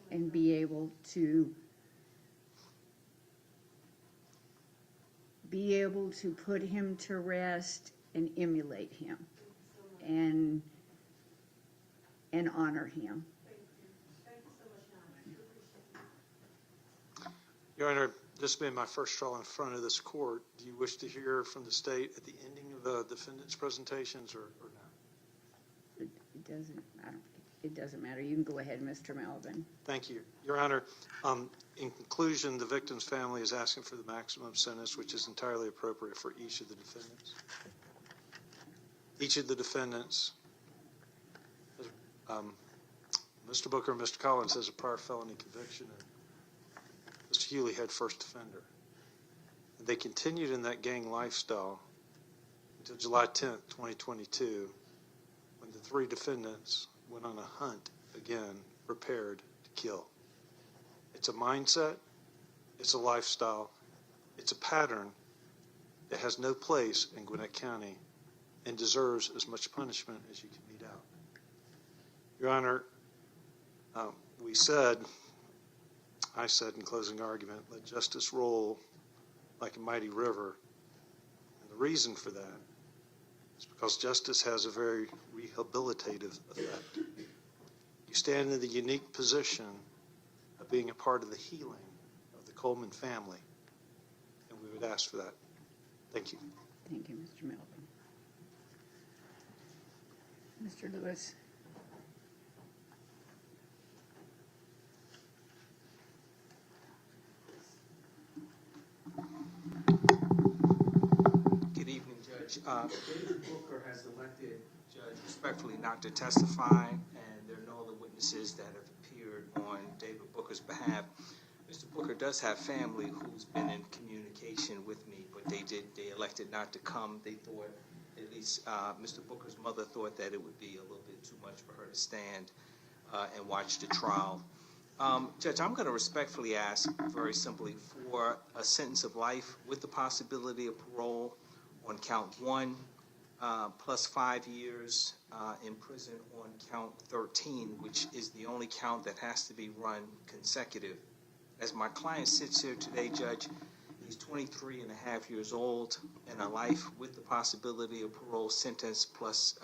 and be able to put him to rest and emulate him and honor him. Your Honor, this being my first trial in front of this court, do you wish to hear from the state at the ending of the defendant's presentations or not? It doesn't, I don't, it doesn't matter. You can go ahead, Mr. Melvin. Thank you. Your Honor, in conclusion, the victim's family is asking for the maximum sentence, which is entirely appropriate for each of the defendants. Each of the defendants, Mr. Booker and Mr. Collins has a prior felony conviction, and Mr. Hewley had first offender. And they continued in that gang lifestyle until July 10th, 2022, when the three defendants went on a hunt again, prepared to kill. It's a mindset, it's a lifestyle, it's a pattern that has no place in Gwinnett County and deserves as much punishment as you can mete out. Your Honor, I said in closing argument, let justice roll like a mighty river. And the reason for that is because justice has a very rehabilitative effect. You stand in the unique position of being a part of the healing of the Coleman family, and we would ask for that. Thank you. Thank you, Mr. Melvin. Mr. Lewis. Good evening, Judge. David Booker has elected, Judge, respectfully not to testify, and there are no other witnesses that have appeared on David Booker's behalf. Mr. Booker does have family who's been in communication with me, but they elected not to come. They thought, at least Mr. Booker's mother thought that it would be a little bit too much for her to stand and watch the trial. Judge, I'm going to respectfully ask, very simply, for a sentence of life with the possibility of parole on count 1, plus 5 years in prison on count 13, which is the only count that has to be run consecutive. As my client sits here today, Judge, he's 23 and a half years old, and a life with the possibility of parole sentence plus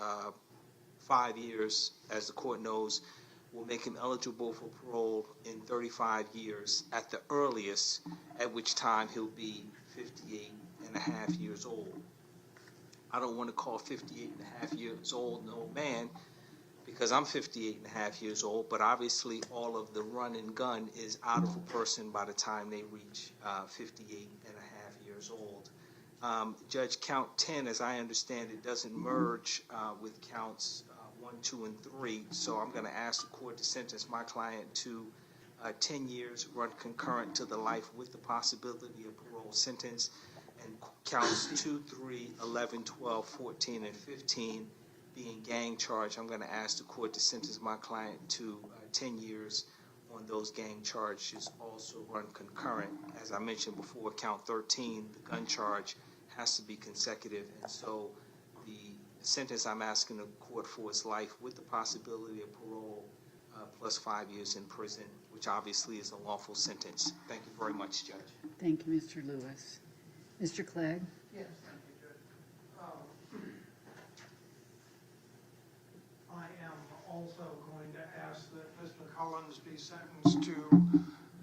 5 years, as the court knows, will make him eligible for parole in 35 years at the earliest, at which time he'll be 58 and a half years old. I don't want to call 58 and a half years old an old man, because I'm 58 and a half years old, but obviously all of the run and gun is out of a person by the time they reach 58 and a half years old. Judge, count 10, as I understand it, doesn't merge with counts 1, 2, and 3, so I'm going to ask the court to sentence my client to 10 years, run concurrent to the life with the possibility of parole sentence, and counts 2, 3, 11, 12, 14, and 15 being gang charged. I'm going to ask the court to sentence my client to 10 years on those gang charges, also run concurrent. As I mentioned before, count 13, the gun charge, has to be consecutive, and so the sentence I'm asking the court for is life with the possibility of parole plus 5 years in prison, which obviously is a lawful sentence. Thank you very much, Judge. Thank you, Mr. Lewis. Mr. Clegg? Yes, thank you, Judge. I am also going to ask that Mr. Collins be sentenced to,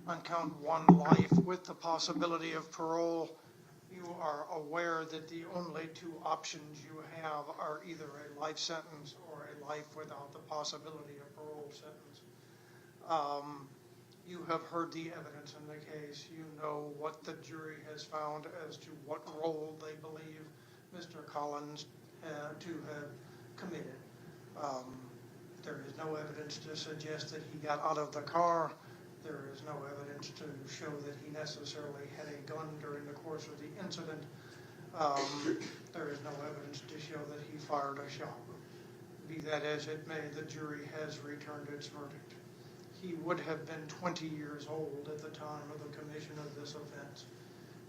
on count 1, life with the possibility of parole. You are aware that the only 2 options you have are either a life sentence or a life without the possibility of parole sentence. You have heard the evidence in the case. You know what the jury has found as to what role they believe Mr. Collins to have committed. There is no evidence to suggest that he got out of the car. There is no evidence to show that he necessarily had a gun during the course of the incident. There is no evidence to show that he fired a shot. Be that as it may, the jury has returned its verdict. He would have been 20 years old at the time of the commission of this offense.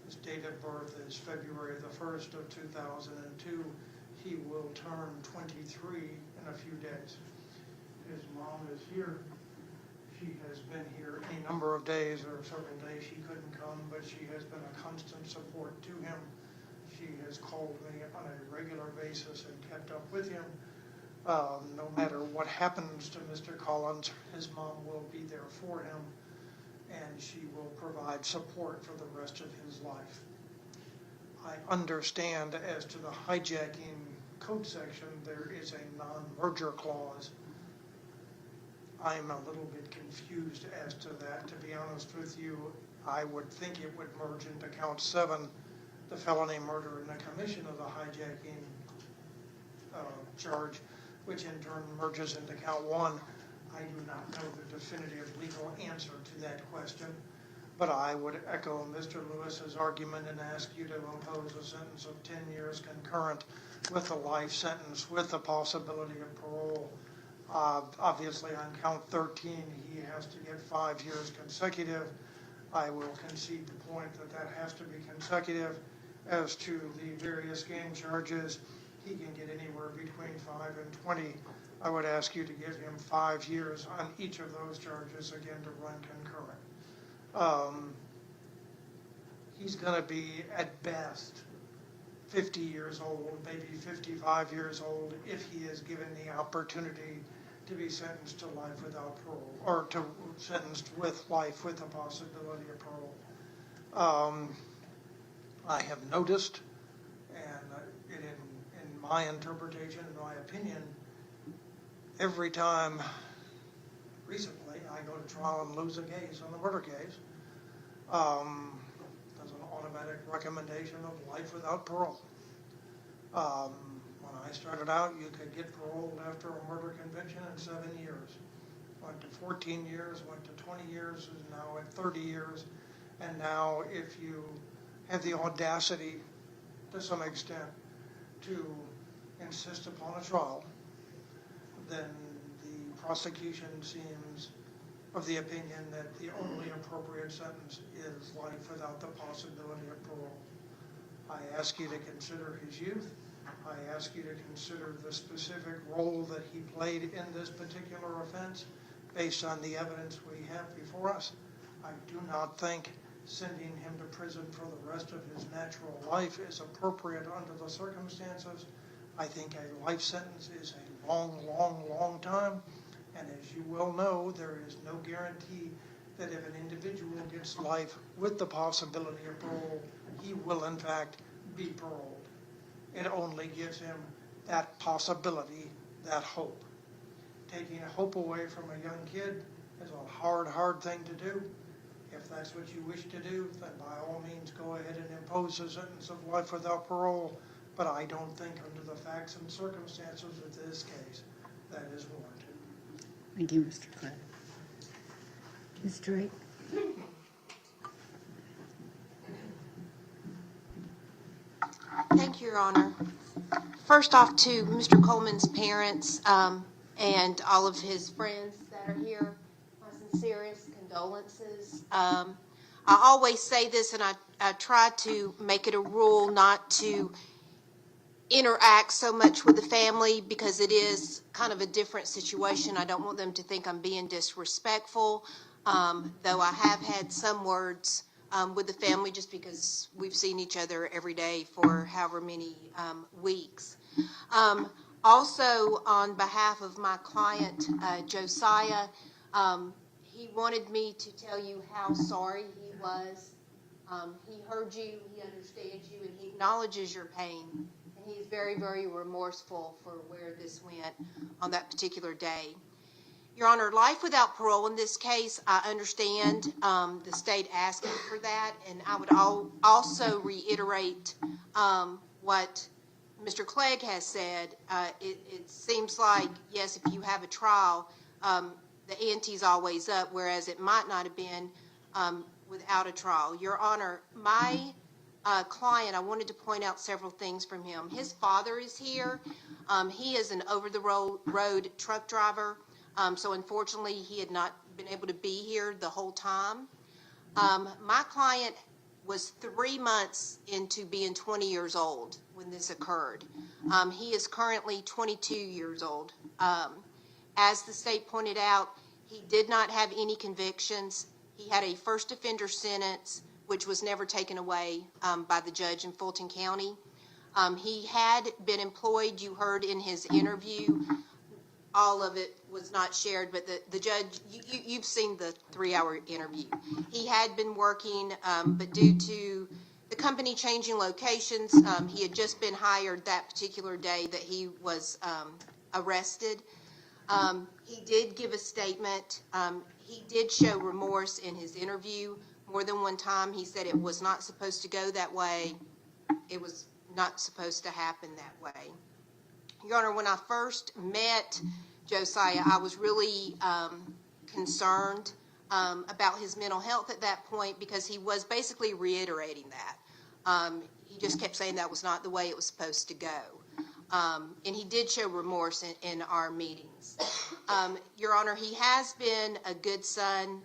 His date of birth is February the 1st of 2002. He will turn 23 in a few days. His mom is here. She has been here a number of days, or several days she couldn't come, but she has been a constant support to him. She has called me on a regular basis and kept up with him. No matter what happens to Mr. Collins, his mom will be there for him, and she will provide support for the rest of his life. I understand as to the hijacking code section, there is a non-merger clause I'm a little bit confused as to that. To be honest with you, I would think it would merge into count 7, the felony murder and the commission of the hijacking charge, which in turn merges into count 1. I do not know the definitive legal answer to that question, but I would echo Mr. Lewis's argument and ask you to impose a sentence of 10 years concurrent with a life sentence with the possibility of parole. Obviously, on count 13, he has to get 5 years consecutive. I will concede the point that that has to be consecutive. As to the various gang charges, he can get anywhere between 5 and 20. I would ask you to give him 5 years on each of those charges, again, to run concurrent. He's going to be, at best, 50 years old, maybe 55 years old, if he is given the opportunity to be sentenced to life without parole, or to sentenced with life with the possibility of parole. I have noticed, and in my interpretation, in my opinion, every time recently I go to trial and lose a case on the murder case, there's an automatic recommendation of life without parole. When I started out, you could get paroled after a murder conviction in 7 years. Went to 14 years, went to 20 years, is now at 30 years. And now if you have the audacity, to some extent, to insist upon a trial, then the prosecution seems of the opinion that the only appropriate sentence is life without the possibility of parole. I ask you to consider his youth. I ask you to consider the specific role that he played in this particular offense based on the evidence we have before us. I do not think sending him to prison for the rest of his natural life is appropriate under the circumstances. I think a life sentence is a long time. And as you well know, there is no guarantee that if an individual gets life with the possibility of parole, he will in fact be paroled. It only gives him that possibility, that hope. Taking hope away from a young kid is a hard thing to do. If that's what you wish to do, then by all means go ahead and impose a sentence of life without parole. But I don't think under the facts and circumstances of this case that is warranted. Thank you, Mr. Clegg. Ms. Drake? Thank you, Your Honor. First off, to Mr. Coleman's parents and all of his friends that are here, my sincerest condolences. I always say this, and I try to make it a rule not to interact so much with the family because it is kind of a different situation. I don't want them to think I'm being disrespectful, though I have had some words with the family just because we've seen each other every day for however many weeks. Also, on behalf of my client, Josiah, he wanted me to tell you how sorry he was. He heard you, he understands you, and he acknowledges your pain. And he is very remorseful for where this went on that particular day. Your Honor, life without parole in this case, I understand the state asking for that, and I would also reiterate what Mr. Clegg has said. It seems like, yes, if you have a trial, the ante's always up, whereas it might not have been without a trial. Your Honor, my client, I wanted to point out several things from him. His father is here. He is an over-the-road truck driver. So unfortunately, he had not been able to be here the whole time. My client was 3 months into being 20 years old when this occurred. He is currently 22 years old. As the state pointed out, he did not have any convictions. He had a first offender sentence, which was never taken away by the judge in Fulton County. He had been employed, you heard in his interview. All of it was not shared, but the judge, you've seen the 3-hour interview. He had been working, but due to the company changing locations, he had just been hired that particular day that he was arrested. He did give a statement. He did show remorse in his interview more than one time. He said it was not supposed to go that way. It was not supposed to happen that way. Your Honor, when I first met Josiah, I was really concerned about his mental health at that point because he was basically reiterating that. He just kept saying that was not the way it was supposed to go. And he did show remorse in our meetings. Your Honor, he has been a good son.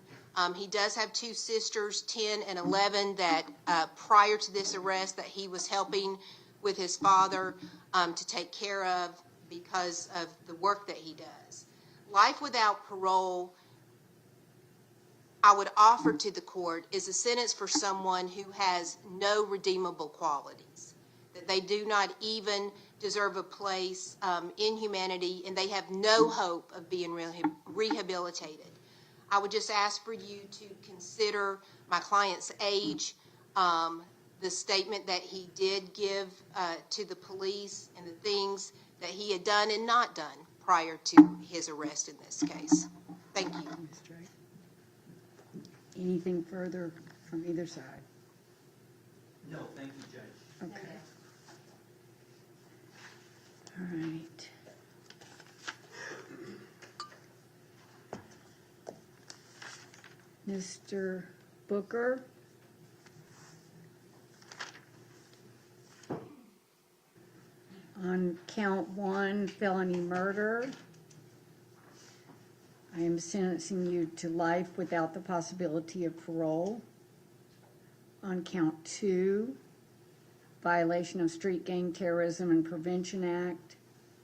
He does have two sisters, 10 and 11, that prior to this arrest that he was helping with his father to take care of because of the work that he does. Life without parole, I would offer to the court, is a sentence for someone who has no redeemable qualities, that they do not even deserve a place in humanity, and they have no hope of being rehabilitated. I would just ask for you to consider my client's age, the statement that he did give to the police, and the things that he had done and not done prior to his arrest in this case. Thank you. Anything further from either side? No, thank you, Judge. Okay. All right. Mr. Booker? On count 1, felony murder, I am sentencing you to life without the possibility of parole. On count 2, violation of Street Gang Terrorism and Prevention Act,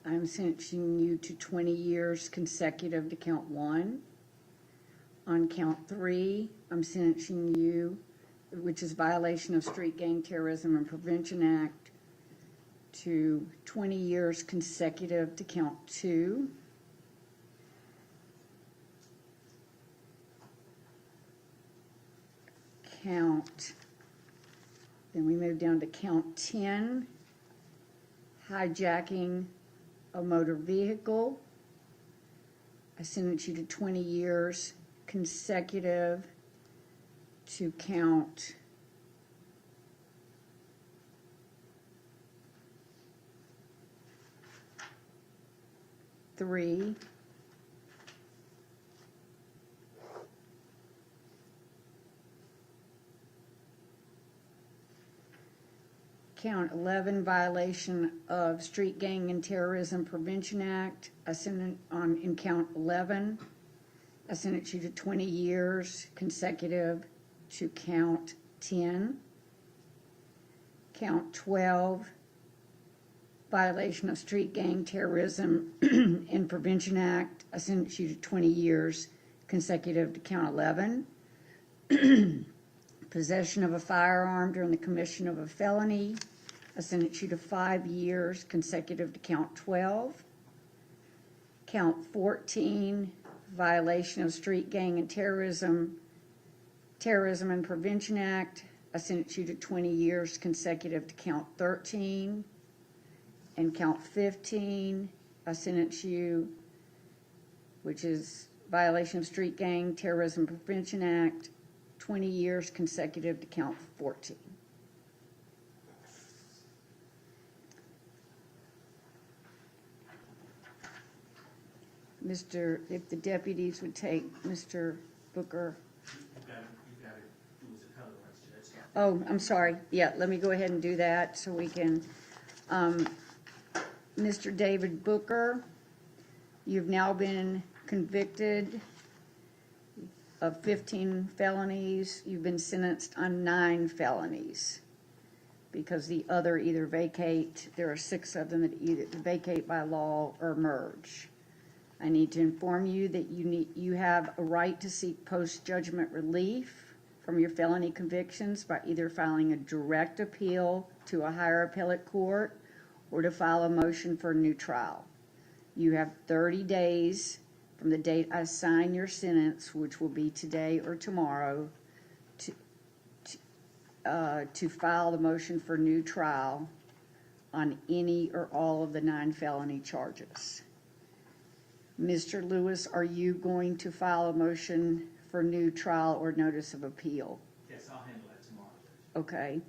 I am sentencing you to 20 years consecutive to count 1. On count 3, I'm sentencing you, which is violation of Street Gang Terrorism and Prevention Act, to 20 years consecutive to count 2. Then we move down to count 10, hijacking a motor vehicle. I sentence you to 20 years consecutive to count 3. Count 11, violation of Street Gang and Terrorism Prevention Act. In count 11, I sentence you to 20 years consecutive to count 10. Count 12, violation of Street Gang Terrorism and Prevention Act. I sentence you to 20 years consecutive to count 11. Possession of a firearm during the commission of a felony. I sentence you to 5 years consecutive to count 12. Count 14, violation of Street Gang and Terrorism and Prevention Act. I sentence you to 20 years consecutive to count 13. And count 15, I sentence you, which is violation of Street Gang Terrorism Prevention Act, 20 years consecutive to count 14. If the deputies would take Mr. Booker. You've got to do as a color rights, Judge. Oh, I'm sorry. Yeah, let me go ahead and do that so we can. Mr. David Booker, you've now been convicted of 15 felonies. You've been sentenced on 9 felonies because the other either vacate. There are 6 of them that either vacate by law or merge. I need to inform you that you have a right to seek post-judgment relief from your felony convictions by either filing a direct appeal to a higher appellate court or to file a motion for a new trial. You have 30 days from the date I sign your sentence, which will be today or tomorrow, to file the motion for new trial on any or all of the 9 felony charges. Mr. Lewis, are you going to file a motion for new trial or notice of appeal? Yes, I'll handle that tomorrow, Judge. Okay.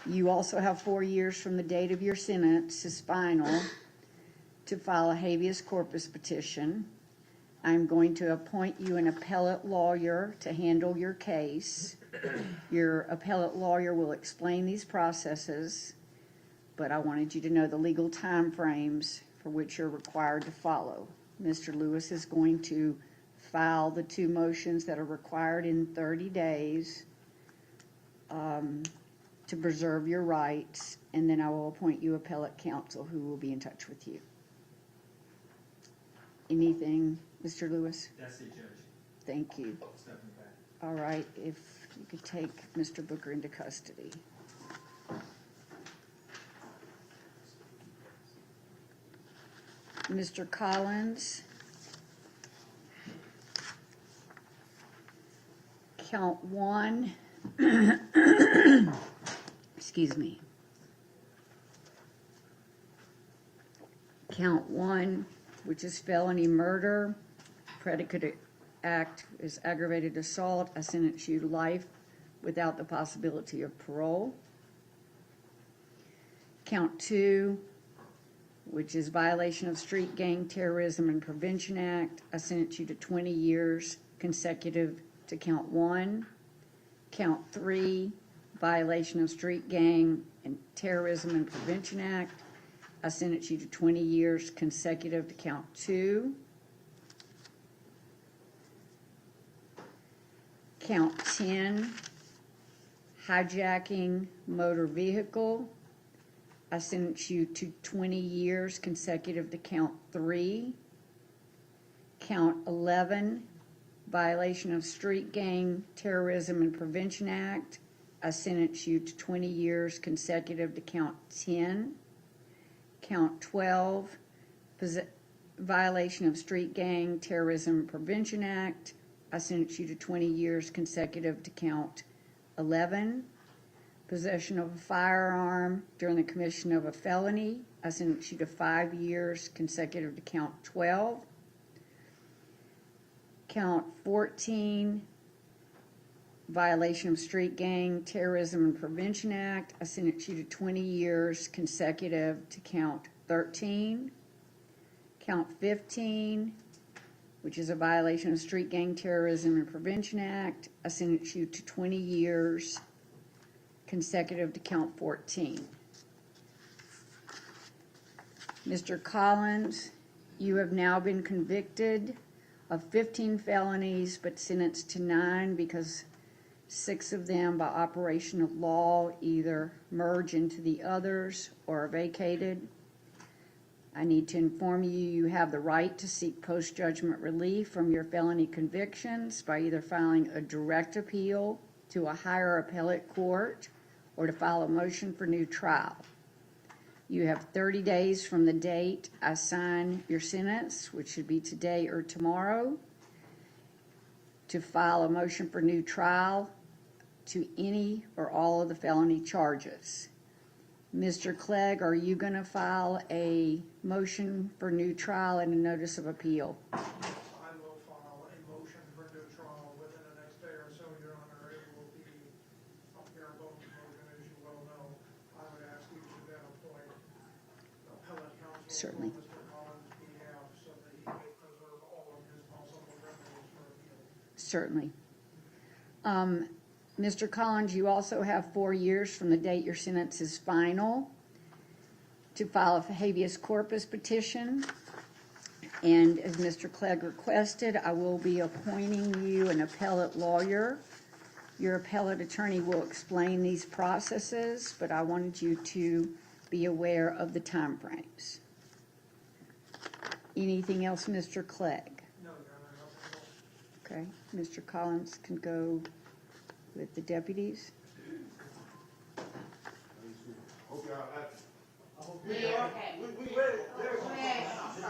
You also have 4 years from the date of your sentence is final to file a habeas corpus petition. I'm going to appoint you an appellate lawyer to handle your case. Your appellate lawyer will explain these processes, but I wanted you to know the legal timeframes for which you're required to follow. Mr. Lewis is going to file the 2 motions that are required in 30 days to preserve your rights, and then I will appoint you appellate counsel who will be in touch with you. Anything, Mr. Lewis? That's it, Judge. Thank you. Stepping back. All right, if you could take Mr. Booker into custody. Mr. Collins. Count 1. Excuse me. Count 1, which is felony murder. Predicate act is aggravated assault. I sentence you to life without the possibility of parole. Count 2, which is violation of Street Gang Terrorism and Prevention Act. I sentence you to 20 years consecutive to count 1. Count 3, violation of Street Gang and Terrorism and Prevention Act. I sentence you to 20 years consecutive to count 2. Count 10, hijacking motor vehicle. I sentence you to 20 years consecutive to count 3. Count 11, violation of Street Gang Terrorism and Prevention Act. I sentence you to 20 years consecutive to count 10. Count 12, violation of Street Gang Terrorism and Prevention Act. I sentence you to 20 years consecutive to count 11. Possession of a firearm during the commission of a felony. I sentence you to 5 years consecutive to count 12. Count 14, violation of Street Gang Terrorism and Prevention Act. I sentence you to 20 years consecutive to count 13. Count 15, which is a violation of Street Gang Terrorism and Prevention Act. I sentence you to 20 years consecutive to count 14. Mr. Collins, you have now been convicted of 15 felonies, but sentenced to 9 because 6 of them, by operation of law, either merge into the others or are vacated. I need to inform you, you have the right to seek post-judgment relief from your felony convictions by either filing a direct appeal to a higher appellate court or to file a motion for new trial. You have 30 days from the date I sign your sentence, which should be today or tomorrow, to file a motion for new trial to any or all of the felony charges. Mr. Clegg, are you going to file a motion for new trial and a notice of appeal? I will file a motion for new trial within the next day or so, Your Honor. It will be a bare bones motion, as you well know. I would ask you to then appoint appellate counsel Certainly. on Mr. Collins' behalf so that he may preserve all of his possible remedies for appeal. Certainly. Mr. Collins, you also have 4 years from the date your sentence is final to file a habeas corpus petition. And as Mr. Clegg requested, I will be appointing you an appellate lawyer. Your appellate attorney will explain these processes, but I wanted you to be aware of the timeframes. Anything else, Mr. Clegg? No, Your Honor, nothing else. Okay, Mr. Collins can go with the deputies.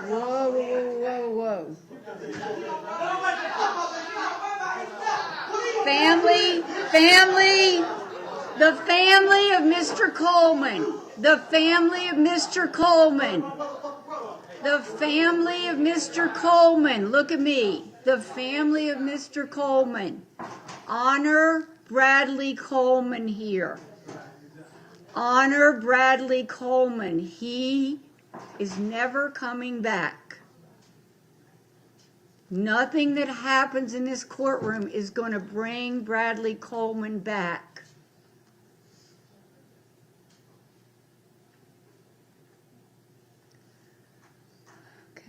Whoa, whoa, whoa, whoa. Family, the family of Mr. Coleman. The family of Mr. Coleman. The family of Mr. Coleman, look at me. The family of Mr. Coleman. Honor Bradley Coleman here. Honor Bradley Coleman. He is never coming back. Nothing that happens in this courtroom is going to bring Bradley Coleman back. Okay.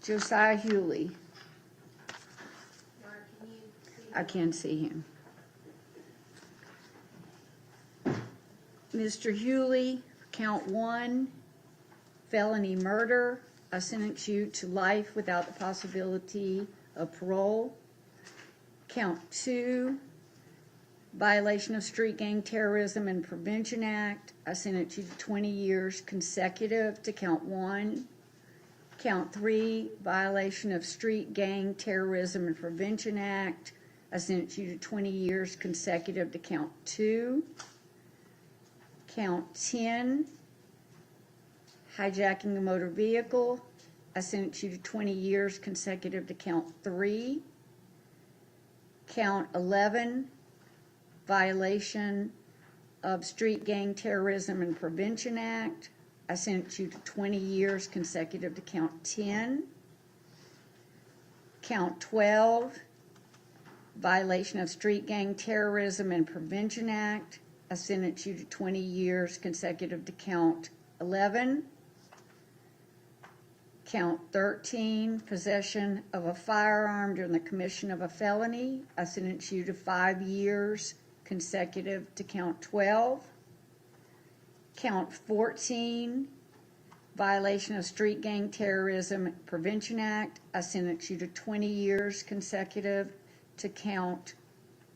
Josiah Hewley. I can't see him. Mr. Hewley, count 1, felony murder. I sentence you to life without the possibility of parole. Count 2, violation of Street Gang Terrorism and Prevention Act. I sentence you to 20 years consecutive to count 1. Count 3, violation of Street Gang Terrorism and Prevention Act. I sentence you to 20 years consecutive to count 2. Count 10, hijacking a motor vehicle. I sentence you to 20 years consecutive to count 3. Count 11, violation of Street Gang Terrorism and Prevention Act. I sentence you to 20 years consecutive to count 10. Count 12, violation of Street Gang Terrorism and Prevention Act. I sentence you to 20 years consecutive to count 11. Count 13, possession of a firearm during the commission of a felony. I sentence you to 5 years consecutive to count 12. Count 14, violation of Street Gang Terrorism Prevention Act. I sentence you to 20 years consecutive to count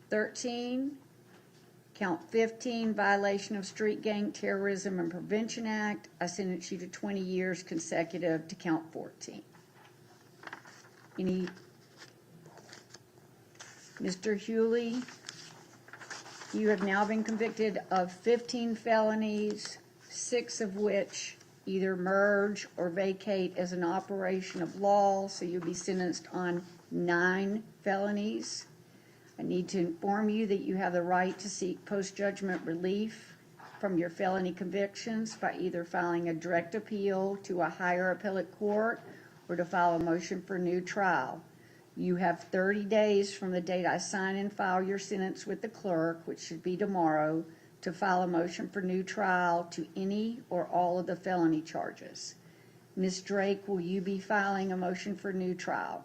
13. Count 15, violation of Street Gang Terrorism and Prevention Act. I sentence you to 20 years consecutive to count 14. Mr. Hewley, you have now been convicted of 15 felonies, 6 of which either merge or vacate as an operation of law, so you'll be sentenced on 9 felonies. I need to inform you that you have the right to seek post-judgment relief from your felony convictions by either filing a direct appeal to a higher appellate court or to file a motion for new trial. You have 30 days from the date I sign and file your sentence with the clerk, which should be tomorrow, to file a motion for new trial to any or all of the felony charges. Ms. Drake, will you be filing a motion for new trial?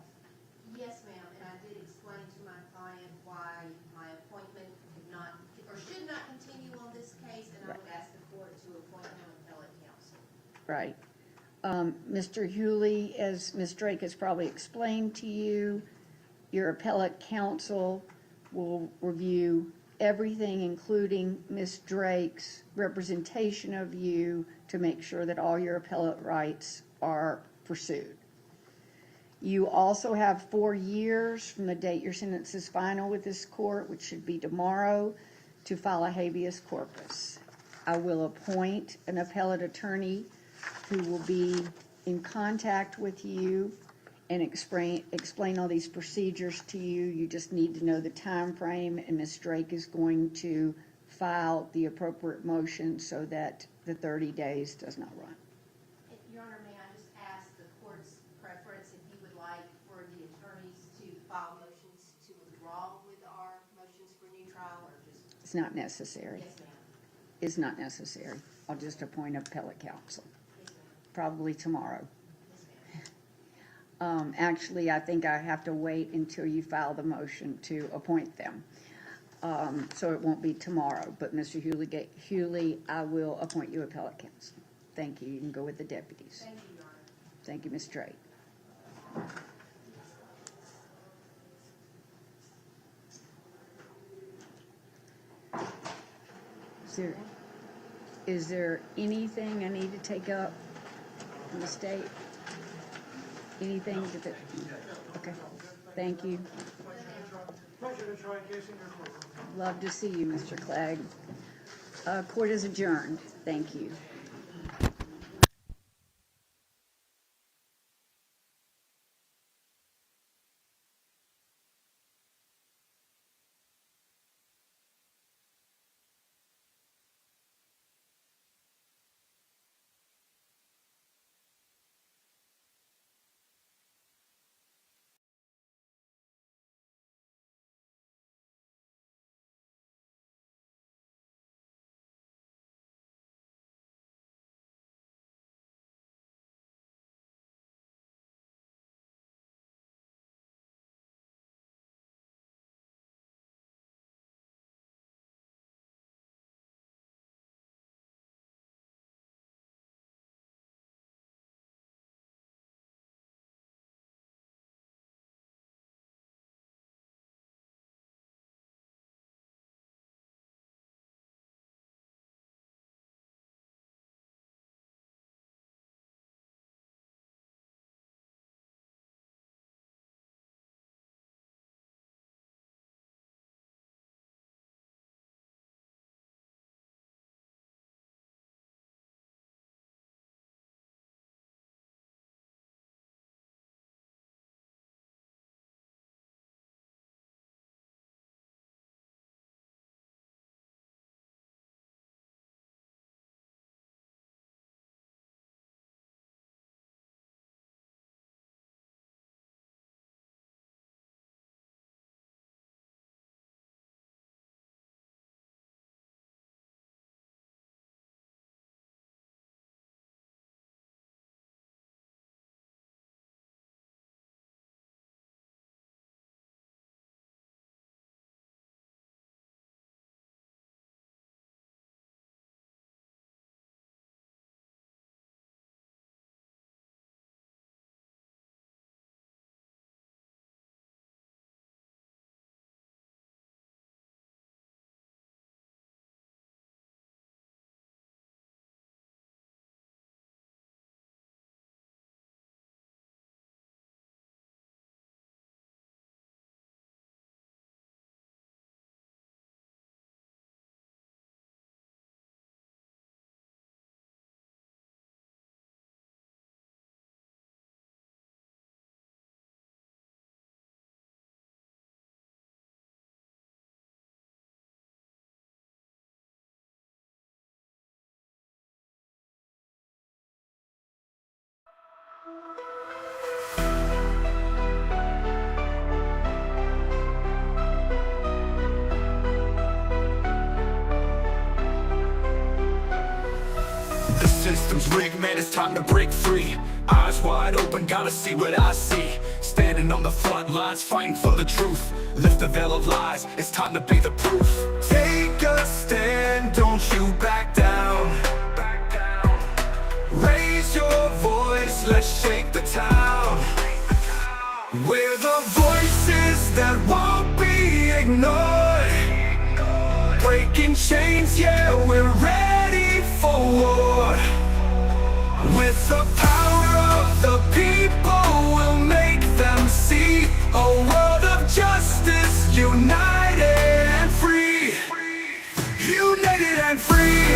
Yes, ma'am, and I did explain to my client why my appointment could not, or should not continue on this case, and I would ask the court to appoint him appellate counsel. Right. Mr. Hewley, as Ms. Drake has probably explained to you, your appellate counsel will review everything, including Ms. Drake's representation of you, to make sure that all your appellate rights are pursued. You also have 4 years from the date your sentence is final with this court, which should be tomorrow, to file a habeas corpus. I will appoint an appellate attorney who will be in contact with you and explain all these procedures to you. You just need to know the time frame, and Ms. Drake is going to file the appropriate motion so that the 30 days does not run. Your Honor, may I just ask the court's preference if you would like for the attorneys to file motions to withdraw with our motions for new trial, or just? It's not necessary. Yes, ma'am. It's not necessary. I'll just appoint appellate counsel, Yes, ma'am. probably tomorrow. Yes, ma'am. Actually, I think I have to wait until you file the motion to appoint them. So it won't be tomorrow, but Mr. Hewley, I will appoint you appellate counsel. Thank you. You can go with the deputies. Thank you, Your Honor. Thank you, Ms. Drake. Is there anything I need to take up from the state? Anything that, okay, thank you. Pleasure to try a case in your court. Love to see you, Mr. Clegg. Court is adjourned. Thank you. The system's rigged, man, it's time to break free. Eyes wide open, gotta see what I see. Standing on the front lines, fighting for the truth. Lift the veil of lies, it's time to be the proof. Take a stand, don't you back down. Raise your voice, let's shake the town. We're the voices that won't be ignored. Breaking chains, yeah, we're ready for war. With the power of the people, we'll make them see a world of justice, united and free. United and free.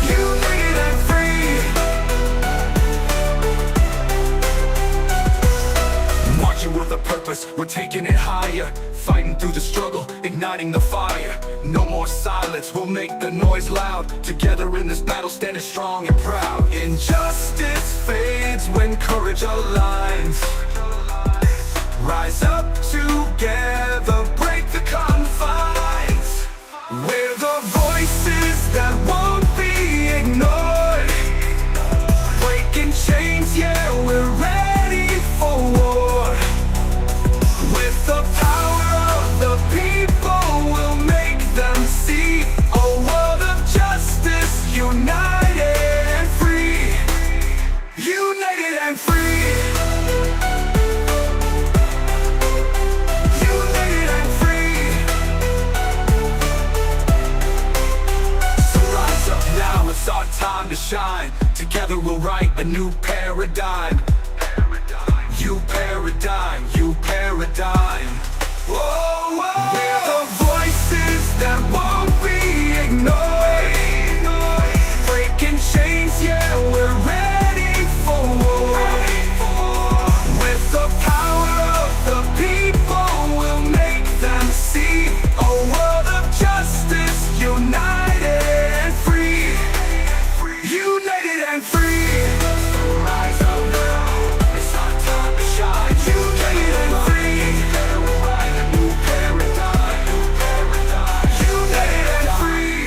United and free. Marching with a purpose, we're taking it higher. Fighting through the struggle, igniting the fire. No more silence, we'll make the noise loud. Together in this battle, standing strong and proud. Injustice fades when courage aligns. Rise up together, break the confines. We're the voices that won't be ignored. Breaking chains, yeah, we're ready for war. With the power of the people, we'll make them see a world of justice, united and free. United and free. United and free. So rise up now, it's our time to shine. Together we'll write a new paradigm. You paradigm, you paradigm. Whoa, whoa. We're the voices that won't be ignored. Breaking chains, yeah, we're ready for war. With the power of the people, we'll make them see a world of justice, united and free. United and free. Rise up now, it's our time to shine. United and free. We'll write a new paradigm, new paradigm. United and free.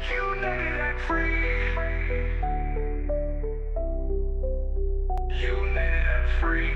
United and free. United and free.